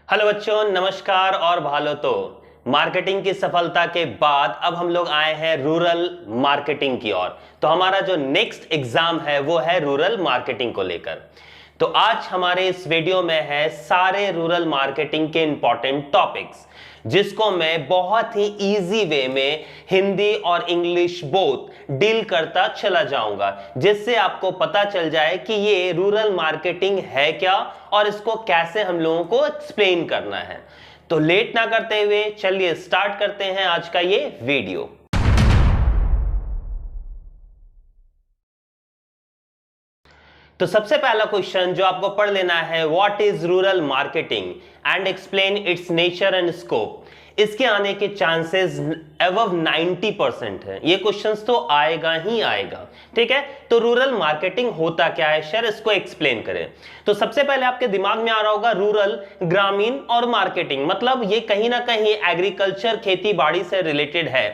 Hello बच्चों, नमस्कार। और भालो तो मार्केटिंग की सफलता के बाद अब हम लोग आए हैं रूरल मार्केटिंग की ओर। तो हमारा जो नेक्स्ट एग्जाम है वो है रूरल मार्केटिंग को लेकर। तो आज हमारे इस वीडियो में है सारे रूरल मार्केटिंग के इंपॉर्टेंट टॉपिक्स, जिसको मैं बहुत ही इजी वे में हिंदी और इंग्लिश बोथ डील करता चला जाऊंगा, जिससे आपको पता चल जाए कि ये रूरल मार्केटिंग है क्या और इसको कैसे हम लोगों को एक्सप्लेन करना है। तो लेट ना करते हुए चलिए स्टार्ट करते हैं आज का ये वीडियो। तो सबसे पहला क्वेश्चन जो आपको पढ़ लेना है, what is rural marketing and explain it's nature and scope. इसके आने के चांसेस अबव 90% है। ये क्वेश्चंस तो आएगा ही आएगा। ठीक है, तो रूरल मार्केटिंग होता क्या है सर, इसको एक्सप्लेन करें। तो सबसे पहले आपके दिमाग में आ रहा होगा रूरल, ग्रामीण और मार्केटिंग, मतलब ये कहीं ना कहीं एग्रीकल्चर, खेती बाड़ी से रिलेटेड है।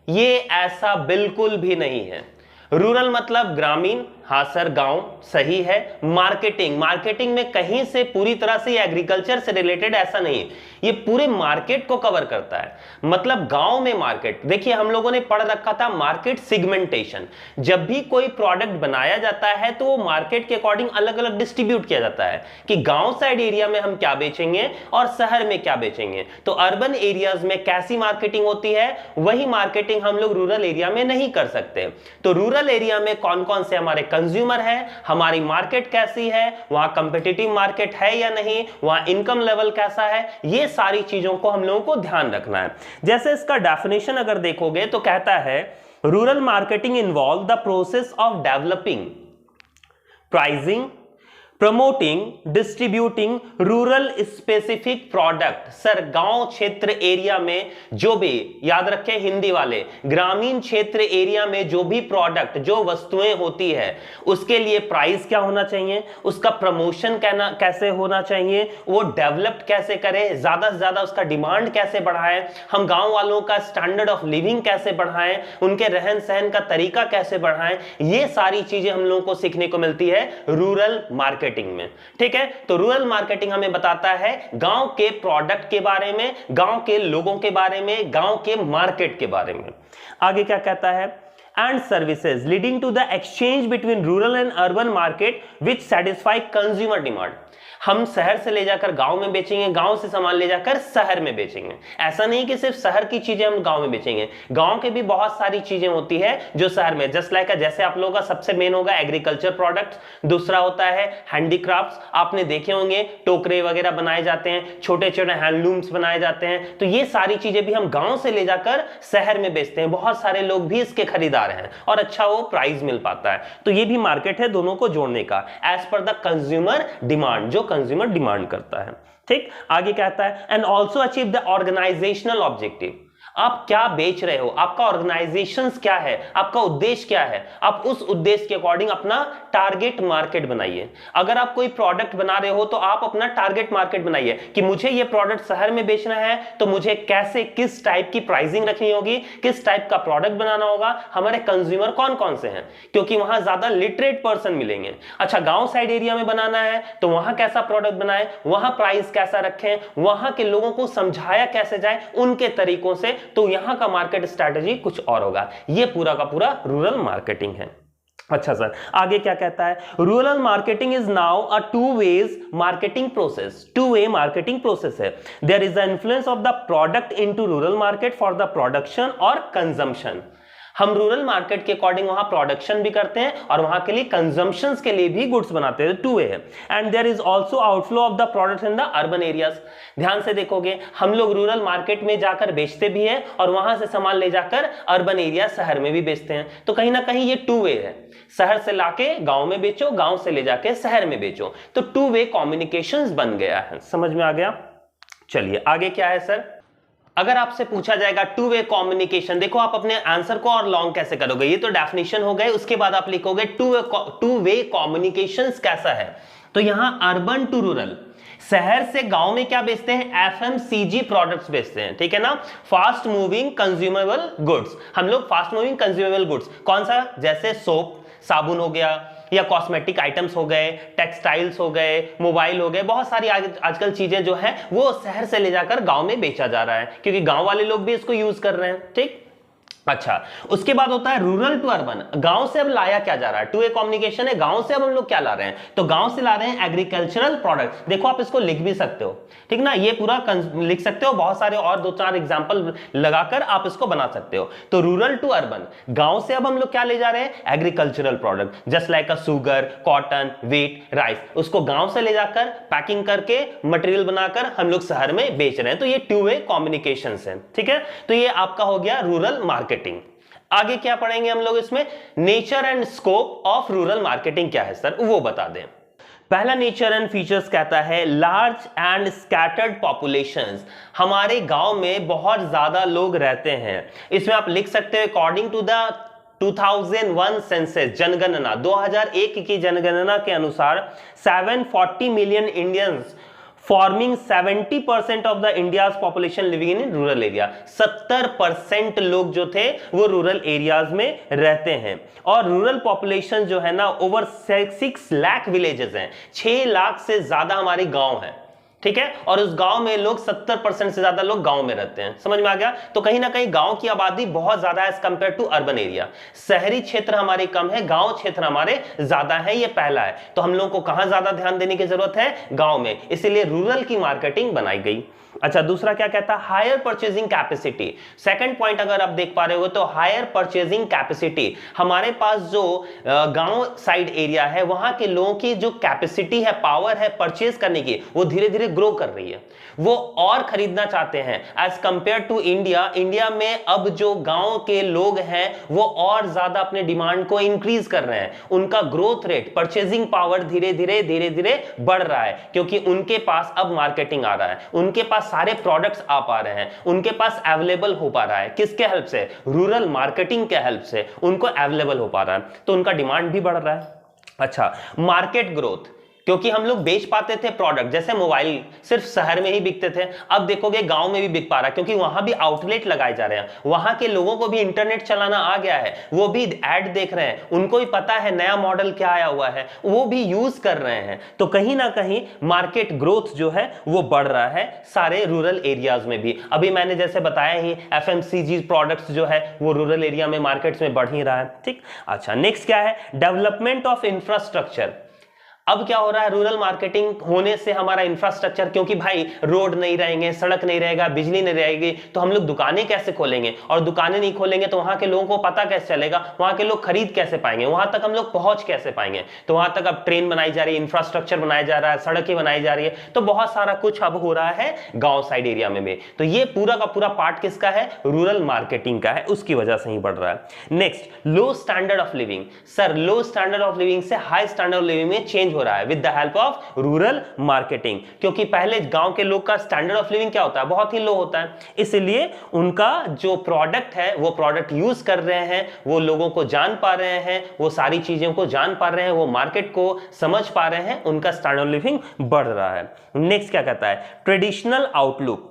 ये ऐसा बिल्कुल भी नहीं है। रूरल मतलब ग्रामीण, हाँ सर गांव सही है। मार्केटिंग, मार्केटिंग में कहीं से पूरी तरह से एग्रीकल्चर से रिलेटेड ऐसा नहीं है, ये पूरे मार्केट को कवर करता है। मतलब गांव में मार्केट, देखिए हम लोगों ने पढ़ रखा था मार्केट सिगमेंटेशन। जब भी कोई प्रोडक्ट बनाया जाता है तो वो मार्केट के अकॉर्डिंग अलग अलग डिस्ट्रीब्यूट किया जाता है कि गांव साइड एरिया में हम क्या बेचेंगे और शहर में क्या बेचेंगे। तो अर्बन एरियाज में कैसी मार्केटिंग होती है, वही मार्केटिंग हम लोग रूरल एरिया में नहीं कर सकते। तो रूरल एरिया में कौन कौन से हमारे कंज्यूमर है, हमारी मार्केट कैसी है, वहां कंपेटिटिव मार्केट है या नहीं, वहां इनकम लेवल कैसा है, ये सारी चीजों को हम लोगों को ध्यान रखना है। जैसे इसका डेफिनेशन अगर देखोगे तो कहता है rural marketing involve the process of developing, pricing, promoting, distributing rural specific product. Sir गांव क्षेत्र एरिया में जो भी, याद रखें हिंदी वाले, ग्रामीण क्षेत्र एरिया में जो भी प्रोडक्ट, जो वस्तुएं होती है, उसके लिए प्राइस क्या होना चाहिए, उसका प्रमोशन कैसे होना चाहिए, वो डेवलप्ड कैसे करें, ज्यादा से ज्यादा उसका डिमांड कैसे बढ़ाएं, हम गांव वालों का स्टैंडर्ड ऑफ लिविंग कैसे बढ़ाएं, उनके रहन सहन का तरीका कैसे बढ़ाएं, ये सारी चीजें हम लोगों को सीखने को मिलती है रूरल मार्केटिंग में। ठीक है, तो रूरल मार्केटिंग हमें बताता है गांव के प्रोडक्ट के बारे में, गांव के लोगों के बारे में, गांव के मार्केट के बारे में। आगे क्या कहता है, and services leading to the exchange between rural and urban market which satisfy consumer demand. हम शहर से ले जाकर गांव में बेचेंगे, गांव से सामान ले जाकर शहर में बेचेंगे। ऐसा नहीं कि सिर्फ शहर की चीजें हम गांव में बेचेंगे, गांव के भी बहुत सारी चीजें होती है जो शहर में, जस्ट लाइक जैसे आप लोगों का सबसे मेन होगा एग्रीकल्चर प्रोडक्ट, दूसरा होता है हैंडीक्राफ्ट्स। आपने देखे होंगे टोकरे वगैरह बनाए जाते हैं, छोटे छोटे हैंडलूम्स बनाए जाते हैं। तो ये सारी चीजें भी हम गांव से ले जाकर शहर में बेचते हैं। बहुत सारे लोग भी इसके खरीदार हैं और अच्छा वो प्राइस मिल पाता है। तो ये भी मार्केट है दोनों को जोड़ने का, as per the consumer demand, जो कंज्यूमर डिमांड करता है। ठीक, आगे कहता है and also achieve the organisational objective. आप क्या बेच रहे हो, आपका ऑर्गेनाइजेशन क्या है, आपका उद्देश्य क्या है, आप उस उद्देश्य के अकॉर्डिंग अपना टारगेट मार्केट बनाइए। अगर आप कोई प्रोडक्ट बना रहे हो तो आप अपना टारगेट मार्केट बनाइए कि मुझे ये प्रोडक्ट शहर में बेचना है तो मुझे कैसे, किस टाइप की प्राइसिंग रखनी होगी, किस टाइप का प्रोडक्ट बनाना होगा, हमारे कंज्यूमर कौन कौन से हैं, क्योंकि वहां ज्यादा लिटरेट पर्सन मिलेंगे। अच्छा, गांव साइड एरिया में बनाना है तो वहां कैसा प्रोडक्ट बनाए, वहां प्राइस कैसा रखें, वहां के लोगों को समझाया कैसे जाए उनके तरीकों से, तो यहां का मार्केट स्ट्रेटजी कुछ और होगा। ये पूरा का पूरा रूरल मार्केटिंग है। अच्छा सर, आगे क्या कहता है, rural marketing is now a two ways marketing process. Two way marketing process है। There is the influence of the product into rural market for the production और कंजम्पशन। हम रूरल मार्केट के अकॉर्डिंग वहां production भी करते हैं और वहां के लिए कंजम्पशंस के लिए भी गुड्स बनाते हैं। टू वे है। And there is also outflow of the products in the urban areas. ध्यान से देखोगे हम लोग रूरल मार्केट में जाकर बेचते भी हैं और वहां से सामान ले जाकर अर्बन एरिया शहर में भी बेचते हैं। तो कहीं ना कहीं ये टू वे है, शहर से लाके गांव में बेचो, गांव से ले जाके शहर में बेचो। तो टू वे कम्युनिकेशंस बन गया है। समझ में आ गया? चलिए आगे क्या है सर, अगर आपसे पूछा जाएगा टू वे कम्युनिकेशन, देखो आप अपने आंसर को और लॉन्ग कैसे करोगे, ये तो डेफिनेशन हो गए, उसके बाद आप लिखोगे टू वे कम्युनिकेशंस कैसा है। तो यहां अर्बन टू रूरल, शहर से गांव में क्या बेचते हैं, एफएमसीजी प्रोडक्ट्स बेचते हैं। ठीक है ना, फास्ट मूविंग कंज्यूमेबल गुड्स। हम लोग फास्ट मूविंग कंज्यूमेबल गुड्स कौन सा, जैसे सोप, साबुन हो गया, या कॉस्मेटिक आइटम्स हो गए, टेक्सटाइल्स हो गए, मोबाइल हो गए, बहुत सारी आजकल चीजें जो है वो शहर से ले जाकर गांव में बेचा जा रहा है, क्योंकि गांव वाले लोग भी इसको यूज कर रहे हैं। ठीक, अच्छा, उसके बाद होता है रूरल टू अर्बन। गांव से अब लाया क्या जा रहा है, टू ए कम्युनिकेशन है, गांव से अब हम लोग क्या ला रहे हैं, तो गांव से ला रहे हैं एग्रीकल्चरल प्रोडक्ट। देखो आप इसको लिख भी सकते हो, ठीक ना, ये पूरा लिख सकते हो, बहुत सारे और दो चार एग्जांपल लगाकर आप इसको बना सकते हो। तो रूरल टू अर्बन, गांव से अब हम लोग क्या ले जा रहे हैं, एग्रीकल्चरल प्रोडक्ट, जस्ट लाइक अ शुगर, कॉटन, व्हीट, राइस, उसको गांव से ले जाकर पैकिंग करके मटेरियल बनाकर हम लोग शहर में बेच रहे हैं। तो ये टू वे कम्युनिकेशन है, ठीक है। तो ये आपका हो गया रूरल मार्केटिंग। आगे क्या पढ़ेंगे हम लोग इसमें, nature and scope of rural marketing क्या है सर, वो बता दें। पहला नेचर एंड फीचर्स कहता है लार्ज एंड स्कैटर्ड पॉपुलेशंस। हमारे गांव में बहुत ज्यादा लोग रहते हैं। इसमें आप लिख सकते हो अकॉर्डिंग टू द 2001 सेंसस, जनगणना 2001 की जनगणना के अनुसार 740 million Indians forming 70% of the India's population living in rural area. 70% लोग जो थे वो रूरल एरियाज में रहते हैं। और रूरल पॉपुलेशन जो है ना ओवर 6 लाख विलेजेस हैं, 6 लाख से ज्यादा हमारे गांव हैं, ठीक है। और उस गांव में लोग 70% से ज्यादा लोग गांव में रहते हैं, समझ में आ गया। तो कहीं ना कहीं गांव की आबादी बहुत ज्यादा है as compare to urban area. शहरी क्षेत्र हमारे कम है, गांव क्षेत्र हमारे ज्यादा है, ये पहला है। तो हम लोगों को कहां ज्यादा ध्यान देने की जरूरत है, गांव में, इसीलिए रूरल की मार्केटिंग बनाई गई। अच्छा, दूसरा क्या कहता है, higher purchasing capacity. Second point अगर आप देख पा रहे हो तो हायर परचेजिंग कैपेसिटी, हमारे पास जो गांव साइड एरिया है वहां के लोगों की जो कैपेसिटी है, पावर है परचेज करने की, वो धीरे धीरे ग्रो कर रही है, वो और खरीदना चाहते हैं as compare to India. India में अब जो गांव के लोग हैं वो और ज्यादा अपने डिमांड को इंक्रीज कर रहे हैं, उनका ग्रोथ रेट, परचेजिंग पावर धीरे धीरे बढ़ रहा है, क्योंकि उनके पास अब मार्केटिंग आ रहा है, उनके पास सारे प्रोडक्ट्स आ पा रहे हैं, उनके पास अवेलेबल हो पा रहा है, किसके हेल्प से, रूरल मार्केटिंग के हेल्प से उनको अवेलेबल हो पा रहा है, तो उनका डिमांड भी बढ़ रहा है। अच्छा, मार्केट ग्रोथ, क्योंकि हम लोग बेच पाते थे प्रोडक्ट, जैसे मोबाइल सिर्फ शहर में ही बिकते थे, अब देखोगे गांव में भी बिक पा रहा है, क्योंकि वहां भी आउटलेट लगाए जा रहे हैं, वहां के लोगों को भी इंटरनेट चलाना आ गया है, वो भी ऐड देख रहे हैं, उनको भी पता है नया मॉडल क्या आया हुआ है, वो भी यूज कर रहे हैं। तो कहीं ना कहीं मार्केट ग्रोथ जो है वो बढ़ रहा है सारे रूरल एरियाज में भी। अभी मैंने जैसे बताया ही FMCG प्रोडक्ट्स जो है वो रूरल एरिया में मार्केट्स में बढ़ ही रहा है, ठीक। अच्छा, नेक्स्ट क्या है, डेवलपमेंट ऑफ इंफ्रास्ट्रक्चर। अब क्या हो रहा है, रूरल मार्केटिंग होने से हमारा इंफ्रास्ट्रक्चर, क्योंकि भाई रोड नहीं रहेंगे, सड़क नहीं रहेगा, बिजली नहीं रहेगी, तो हम लोग दुकानें कैसे खोलेंगे, और दुकानें नहीं खोलेंगे तो वहां के लोगों को पता कैसे चलेगा, वहां के लोग खरीद कैसे पाएंगे, वहां तक हम लोग पहुंच कैसे पाएंगे। तो वहां तक अब ट्रेन बनाई जा रही है, इंफ्रास्ट्रक्चर बनाया जा रहा है, सड़कें बनाई जा रही है, तो बहुत सारा कुछ अब हो रहा है गांव साइड एरिया में भी। तो ये पूरा का पूरा पार्ट किसका है, रूरल मार्केटिंग का है, उसकी वजह से ही बढ़ रहा है। Next, low standard of living. Sir, low standard of living से हाई स्टैंडर्ड ऑफ लिविंग में चेंज हो रहा है with the help of rural marketing, क्योंकि पहले गांव के लोग का स्टैंडर्ड ऑफ लिविंग क्या होता है, बहुत ही लो होता है, इसलिए उनका जो प्रोडक्ट है वो प्रोडक्ट यूज कर रहे हैं, वो लोगों को जान पा रहे हैं, वो सारी चीजों को जान पा रहे हैं, वो मार्केट को समझ पा रहे हैं, उनका स्टैंडर्ड ऑफ लिविंग बढ़ रहा है। नेक्स्ट क्या कहता है, ट्रेडिशनल आउटलुक,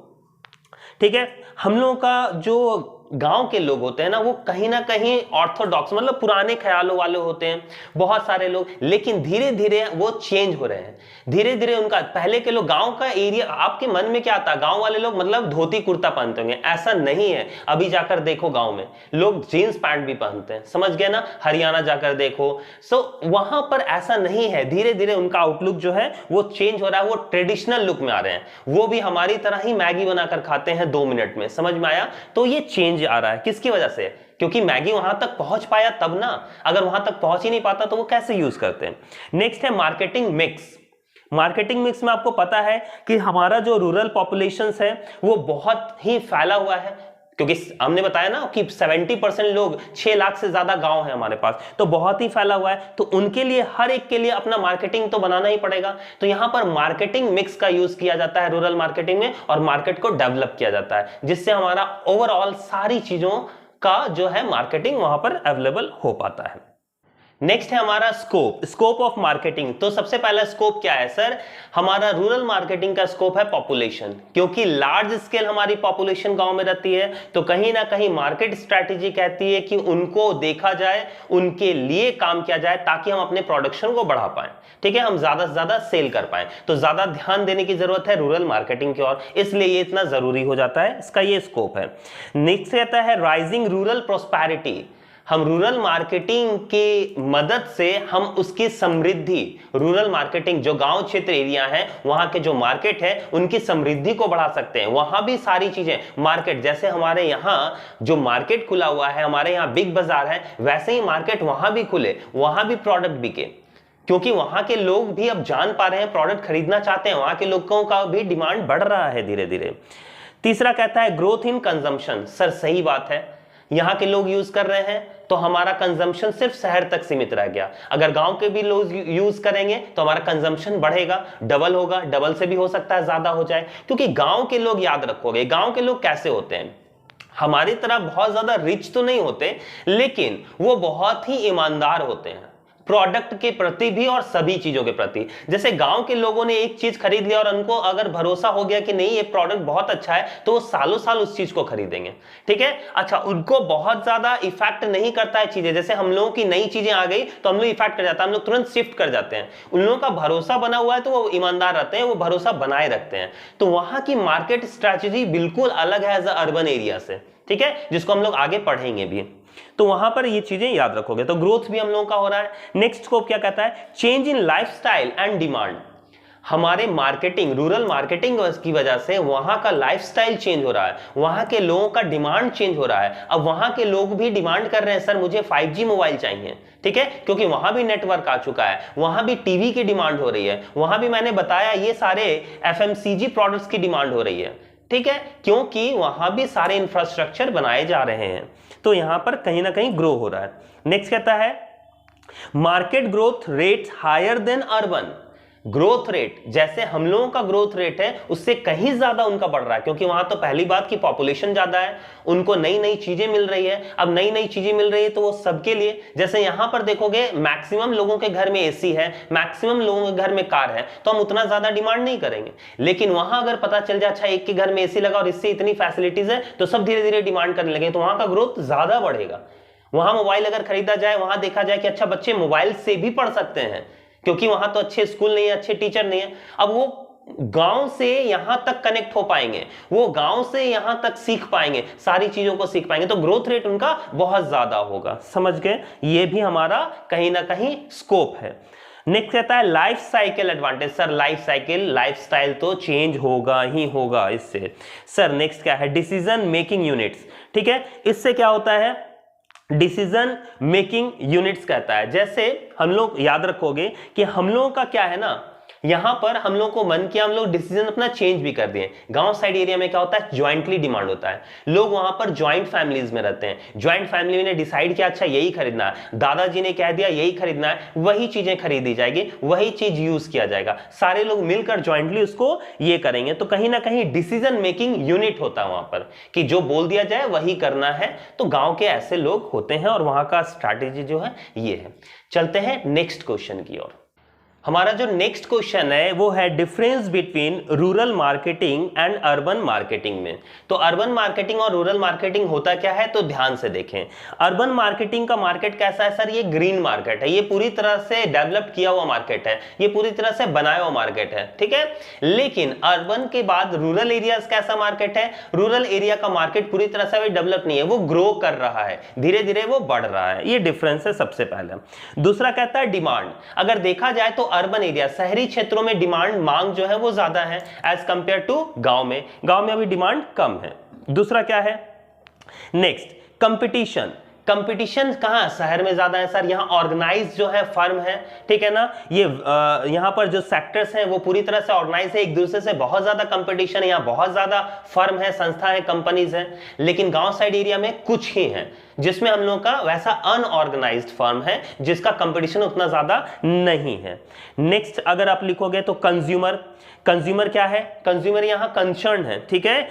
ठीक है। हम लोगों का जो गांव के लोग होते हैं ना वो कहीं ना कहीं ऑर्थोडॉक्स, मतलब पुराने ख्यालों वाले होते हैं बहुत सारे लोग, लेकिन धीरे धीरे वो चेंज हो रहे हैं, धीरे धीरे उनका, पहले के लोग गांव का एरिया, आपके मन में क्या आता, गांव वाले लोग मतलब धोती कुर्ता पहनते होंगे, ऐसा नहीं है। अभी जाकर देखो गांव में लोग जीन्स पैंट भी पहनते हैं, समझ गए ना, हरियाणा जाकर देखो, सो वहां पर ऐसा नहीं है, धीरे धीरे उनका आउटलुक जो है वो चेंज हो रहा है, वो ट्रेडिशनल लुक में आ रहे हैं, वो भी हमारी तरह ही मैगी बनाकर खाते हैं 2 मिनट में, समझ में आया। तो ये चेंज आ रहा है, किसकी वजह से, क्योंकि मैगी वहां तक पहुंच पाया तब ना, अगर वहां तक पहुंच ही नहीं पाता तो वो कैसे यूज करते हैं। नेक्स्ट है मार्केटिंग मिक्स। मार्केटिंग मिक्स में आपको पता है कि हमारा जो रूरल पॉपुलेशन है वो बहुत ही फैला हुआ है, क्योंकि हमने बताया ना कि 70% लोग, 6 लाख से ज्यादा गांव है हमारे पास, तो बहुत ही फैला हुआ है, तो उनके लिए हर एक के लिए अपना मार्केटिंग तो बनाना ही पड़ेगा। तो यहां पर मार्केटिंग मिक्स का यूज किया जाता है रूरल मार्केटिंग में, और मार्केट को डेवलप किया जाता है, जिससे हमारा ओवरऑल सारी चीजों का जो है मार्केटिंग वहां पर अवेलेबल हो पाता है। नेक्स्ट है हमारा स्कोप, स्कोप ऑफ मार्केटिंग। तो सबसे पहला स्कोप क्या है सर, हमारा रूरल मार्केटिंग का स्कोप है पॉपुलेशन, क्योंकि लार्ज स्केल हमारी पॉपुलेशन गांव में रहती है, तो कहीं ना कहीं मार्केट स्ट्रैटेजी कहती है कि उनको देखा जाए, उनके लिए काम किया जाए ताकि हम अपने प्रोडक्शन को बढ़ा पाएं, ठीक है, हम ज्यादा से ज्यादा सेल कर पाएं। तो ज्यादा ध्यान देने की जरूरत है रूरल मार्केटिंग की ओर, इसलिए ये इतना जरूरी हो जाता है, इसका ये स्कोप है। नेक्स्ट कहता है राइजिंग रूरल प्रोस्पेरिटी। हम रूरल मार्केटिंग की मदद से हम उसकी समृद्धि, रूरल मार्केटिंग जो गांव क्षेत्र एरिया है वहां के जो मार्केट है उनकी समृद्धि को बढ़ा सकते हैं। वहां भी सारी चीजें मार्केट, जैसे हमारे यहाँ जो मार्केट खुला हुआ है, हमारे यहाँ बिग बाजार है, वैसे ही मार्केट वहां भी खुले, वहां भी प्रोडक्ट बिके, क्योंकि वहां के लोग भी अब जान पा रहे हैं, प्रोडक्ट खरीदना चाहते हैं, वहां के लोगों का भी डिमांड बढ़ रहा है धीरे धीरे। तीसरा कहता है ग्रोथ इन कंजम्पशन। सर सही बात है, यहां के लोग यूज कर रहे हैं तो हमारा कंजम्पशन सिर्फ शहर तक सीमित रह गया, अगर गांव के भी लोग यूज करेंगे तो हमारा कंजम्पशन बढ़ेगा, डबल होगा, डबल से भी हो सकता है ज्यादा हो जाए, क्योंकि गांव के लोग, याद रखोगे गांव के लोग कैसे होते हैं, हमारी तरह बहुत ज्यादा रिच तो नहीं होते, लेकिन वो बहुत ही ईमानदार होते हैं प्रोडक्ट के प्रति भी और सभी चीजों के प्रति। जैसे गांव के लोगों ने एक चीज खरीद लिया और उनको अगर भरोसा हो गया कि नहीं ये प्रोडक्ट बहुत अच्छा है, तो वो सालों साल उस चीज को खरीदेंगे, ठीक है। अच्छा, उनको बहुत ज्यादा इफेक्ट नहीं करता है चीजें, जैसे हम लोगों की नई चीजें आ गई तो हम लोग इफेक्ट कर जाता है, हम लोग तुरंत शिफ्ट कर जाते हैं। उन लोगों का भरोसा बना हुआ है तो वो ईमानदार रहते हैं, वो भरोसा बनाए रखते हैं। तो वहां की मार्केट स्ट्रैटेजी बिल्कुल अलग है एज अर्बन एरिया से, ठीक है, जिसको हम लोग आगे पढ़ेंगे भी। तो वहां पर ये चीजें याद रखोगे, तो ग्रोथ भी हम लोगों का हो रहा है। नेक्स्ट स्कोप क्या कहता है, change in lifestyle and demand. हमारे मार्केटिंग, रूरल मार्केटिंग की वजह से वहां का लाइफस्टाइल चेंज हो रहा है, वहां के लोगों का डिमांड चेंज हो रहा है। अब वहां के लोग भी डिमांड कर रहे हैं, सर मुझे 5G मोबाइल चाहिए, ठीक है, क्योंकि वहां भी नेटवर्क आ चुका है, वहां भी टीवी की डिमांड हो रही है, वहां भी मैंने बताया ये सारे FMCG प्रोडक्ट्स की डिमांड हो रही है, ठीक है, क्योंकि वहां भी सारे इंफ्रास्ट्रक्चर बनाए जा रहे हैं। तो यहां पर कहीं ना कहीं ग्रो हो रहा है। नेक्स्ट कहता है market growth rate higher than urban. Growth rate, जैसे हम लोगों का ग्रोथ रेट है उससे कहीं ज्यादा उनका बढ़ रहा है, क्योंकि वहां तो पहली बात की पॉपुलेशन ज्यादा है, उनको नई नई चीजें मिल रही है। अब नई नई चीजें मिल रही है तो वो सबके लिए, जैसे यहां पर देखोगे मैक्सिमम लोगों के घर में एसी है, मैक्सिमम लोगों के घर में कार है, तो हम उतना ज्यादा डिमांड नहीं करेंगे। लेकिन वहां अगर पता चल जाए अच्छा एक के घर में एसी लगा और इससे इतनी फैसिलिटीज है, तो सब धीरे धीरे डिमांड करने लगे, तो वहां का ग्रोथ ज्यादा बढ़ेगा। वहां मोबाइल अगर खरीदा जाए, वहां देखा जाए कि अच्छा बच्चे मोबाइल से भी पढ़ सकते हैं, क्योंकि वहां तो अच्छे स्कूल नहीं है, अच्छे टीचर नहीं है। अब वो गांव से यहां तक कनेक्ट हो पाएंगे, वो गांव से यहां तक सीख पाएंगे, सारी चीजों को सीख पाएंगे, तो ग्रोथ रेट उनका बहुत ज्यादा होगा। समझ गए, ये भी हमारा कहीं ना कहीं स्कोप है। नेक्स्ट कहता है life cycle advantage. Sir life cycle, lifestyle तो चेंज होगा ही होगा इससे। सर नेक्स्ट क्या है, डिसीजन मेकिंग यूनिट्स, ठीक है, इससे क्या होता है, डिसीजन मेकिंग यूनिट्स कहता है। जैसे हम लोग याद रखोगे कि हम लोगों का क्या है ना, यहां पर हम लोग को मन किया, हम लोग डिसीजन अपना चेंज भी कर दिए। गांव साइड एरिया में क्या होता है, ज्वाइंटली डिमांड होता है, लोग वहां पर ज्वाइंट फैमिलीज में रहते हैं, ज्वाइंट फैमिली ने डिसाइड किया अच्छा यही खरीदना है, दादाजी ने कह दिया यही खरीदना है, वही चीजें खरीदी जाएगी, वही चीज यूज किया जाएगा, सारे लोग मिलकर ज्वाइंटली उसको ये करेंगे। तो कहीं ना कहीं डिसीजन मेकिंग यूनिट होता है वहां पर, कि जो बोल दिया जाए वही करना है। तो गांव के ऐसे लोग होते हैं और वहां का स्ट्रैटेजी जो है ये है। चलते हैं नेक्स्ट क्वेश्चन की ओर। हमारा जो नेक्स्ट क्वेश्चन है वो है difference between rural marketing and urban marketing में। तो अर्बन मार्केटिंग और रूरल मार्केटिंग होता क्या है, तो ध्यान से देखें। अर्बन मार्केटिंग का मार्केट कैसा है सर, ये ग्रीन मार्केट है, ये पूरी तरह से डेवलप किया हुआ मार्केट है, ये पूरी तरह से बनाया हुआ मार्केट है, ठीक है। लेकिन अर्बन के बाद रूरल एरियाज कैसा मार्केट है, रूरल एरिया का मार्केट पूरी तरह से डेवलप नहीं है, वो ग्रो कर रहा है, धीरे धीरे वो बढ़ रहा है, ये डिफरेंस है सबसे पहले। दूसरा कहता है डिमांड। अगर देखा जाए तो अर्बन एरिया, शहरी क्षेत्रों में डिमांड, मांग जो है वो ज्यादा है एज कंपेयर टू गांव में, गांव में अभी डिमांड कम है। दूसरा क्या है, नेक्स्ट कंपटीशन। कंपटीशन कहां, शहर में ज्यादा है सर, यहाँ ऑर्गेनाइज जो है फर्म है, ठीक है ना, ये यहाँ पर जो सेक्टर्स हैं वो पूरी तरह से ऑर्गेनाइज है, एक दूसरे से बहुत ज्यादा कंपटीशन है, यहाँ बहुत ज्यादा फर्म है, संस्था है, कंपनीज है। लेकिन गांव साइड एरिया में कुछ ही है जिसमें हम लोग का वैसा अनऑर्गेनाइज्ड फर्म है, जिसका कंपटीशन उतना ज्यादा नहीं है। नेक्स्ट अगर आप लिखोगे तो कंज्यूमर। कंज्यूमर क्या है, कंज्यूमर यहाँ कंसर्न है, ठीक है,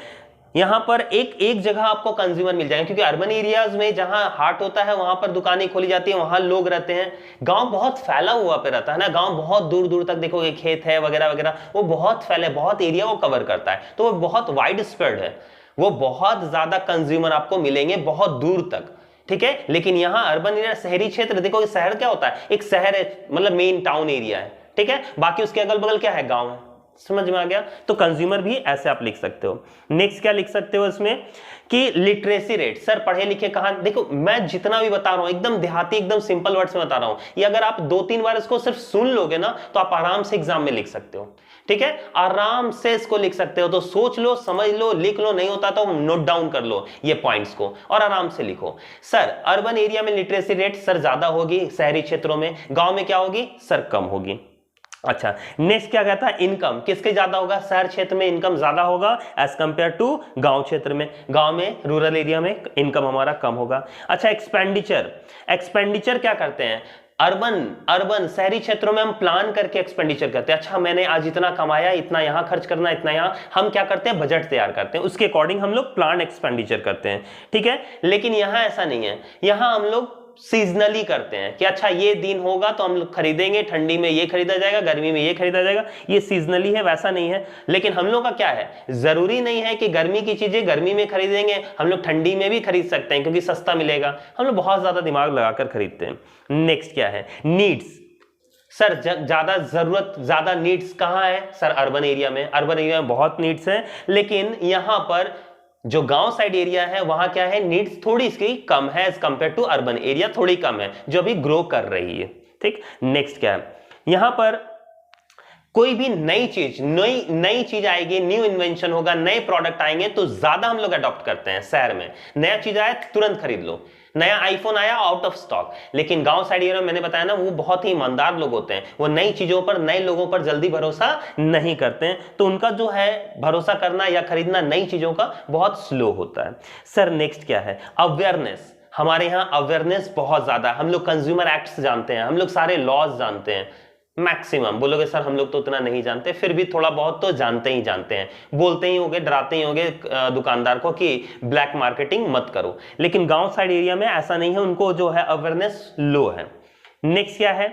यहां पर एक जगह आपको कंज्यूमर मिल जाएंगे, क्योंकि अर्बन एरियाज में जहां हाट होता है वहां पर दुकानें खोली जाती है, वहां लोग रहते हैं। गांव बहुत फैला हुआ पे रहता है ना, गांव बहुत दूर दूर तक देखोगे खेत है वगैरह वगैरह, वो बहुत फैले, बहुत एरिया वो कवर करता है, तो वो बहुत वाइड स्प्रेड है, वो बहुत ज्यादा कंज्यूमर आपको मिलेंगे बहुत दूर तक, ठीक है। लेकिन यहाँ अर्बन एरिया, शहरी क्षेत्र, देखो शहर क्या होता है, एक शहर है मतलब मेन टाउन एरिया है, ठीक है, बाकी उसके अगल बगल क्या है, गांव है। समझ में आ गया? तो कंज्यूमर भी ऐसे आप लिख सकते हो। नेक्स्ट क्या लिख सकते हो इसमें कि लिटरेसी रेट, सर पढ़े लिखे कहां, देखो मैं जितना भी बता रहा हूं एकदम देहाती, एकदम सिंपल वर्ड्स में बता रहा हूं, ये अगर आप 2-3 बार इसको सिर्फ सुन लोगे ना तो आप आराम से एग्जाम में लिख सकते हो, ठीक है, आराम से इसको लिख सकते हो। तो सोच लो, समझ लो, लिख लो, नहीं होता तो नोट डाउन कर लो ये पॉइंट्स को और आराम से लिखो। सर अर्बन एरिया में लिटरेसी रेट सर ज्यादा होगी, शहरी क्षेत्रों में, गांव में क्या होगी सर कम होगी। अच्छा, नेक्स्ट क्या कहता है, इनकम किसके ज्यादा होगा, शहर क्षेत्र में इनकम ज्यादा होगा एज कंपेयर टू गांव क्षेत्र में, गांव में रूरल एरिया में इनकम हमारा कम होगा। अच्छा, एक्सपेंडिचर क्या करते हैं, अर्बन शहरी क्षेत्रों में हम प्लान करके एक्सपेंडिचर करते हैं, अच्छा मैंने आज इतना कमाया, इतना यहां खर्च करना, इतना यहां, हम क्या करते हैं बजट तैयार करते हैं, उसके अकॉर्डिंग हम लोग प्लान एक्सपेंडिचर करते हैं, ठीक है। लेकिन यहां ऐसा नहीं है, यहां हम लोग सीजनली करते हैं कि अच्छा ये दिन होगा तो हम लोग खरीदेंगे, ठंडी में ये खरीदा जाएगा, गर्मी में ये खरीदा जाएगा, ये सीजनली है, वैसा नहीं है। लेकिन हम लोग का क्या है, जरूरी नहीं है कि गर्मी की चीजें गर्मी में खरीदेंगे, हम लोग ठंडी में भी खरीद सकते हैं क्योंकि सस्ता मिलेगा, हम लोग बहुत ज्यादा दिमाग लगाकर खरीदते हैं। नेक्स्ट क्या है, नीड्स, सर ज्यादा जरूरत, ज्यादा नीड्स कहां है, सर अर्बन एरिया में, अर्बन एरिया में बहुत नीड्स है, लेकिन यहां पर जो गांव साइड एरिया है वहां क्या है, नीड्स थोड़ी इसकी कम है as compare to urban area, थोड़ी कम है जो अभी ग्रो कर रही है, ठीक। नेक्स्ट क्या है, यहां पर कोई भी नई चीज आएगी, न्यू इन्वेंशन होगा, नए प्रोडक्ट आएंगे तो ज्यादा हम लोग अडॉप्ट करते हैं। शहर में नया चीज आया तुरंत खरीद लो, नया आईफोन आया आउट ऑफ स्टॉक, लेकिन गांव साइड एरिया में मैंने बताया ना वो बहुत ही ईमानदार लोग होते हैं, वो नई चीजों पर, नए लोगों पर जल्दी भरोसा नहीं करते हैं, तो उनका जो है भरोसा करना या खरीदना नई चीजों का बहुत स्लो होता है। सर नेक्स्ट क्या है, अवेयरनेस, हमारे यहाँ अवेयरनेस बहुत ज्यादा है, हम लोग कंज्यूमर एक्ट्स जानते हैं, हम लोग सारे लॉज जानते हैं, मैक्सिमम। बोलोगे सर हम लोग तो उतना नहीं जानते, फिर भी थोड़ा बहुत तो जानते ही जानते हैं, बोलते ही होंगे, डराते ही होंगे दुकानदार को कि ब्लैक मार्केटिंग मत करो, लेकिन गांव साइड एरिया में ऐसा नहीं है, उनको जो है अवेयरनेस लो है। नेक्स्ट क्या है,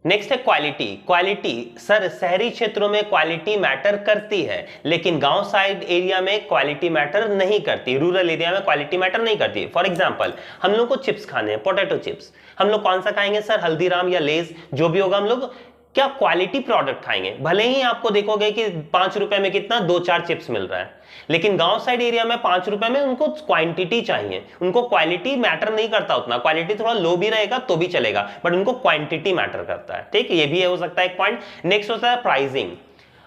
नेक्स्ट है क्वालिटी, सर शहरी क्षेत्रों में क्वालिटी मैटर करती है, लेकिन गांव साइड एरिया में क्वालिटी मैटर नहीं करती, रूरल एरिया में क्वालिटी मैटर नहीं करती। फॉर एग्जांपल हम लोग को चिप्स खाने हैं, पोटैटो चिप्स, हम लोग कौन सा खाएंगे सर, हल्दीराम या लेज, जो भी होगा, हम लोग क्या क्वालिटी प्रोडक्ट खाएंगे। भले ही आपको देखोगे कि 5 रुपए में कितना 2-4 चिप्स मिल रहा है, लेकिन गांव साइड एरिया में 5 रुपए में उनको क्वांटिटी चाहिए, उनको क्वालिटी मैटर नहीं करता उतना, क्वालिटी थोड़ा लो भी रहेगा तो भी चलेगा, बट उनको क्वांटिटी मैटर करता है, ठीक। ये भी हो सकता है एक पॉइंट। नेक्स्ट होता है प्राइसिंग,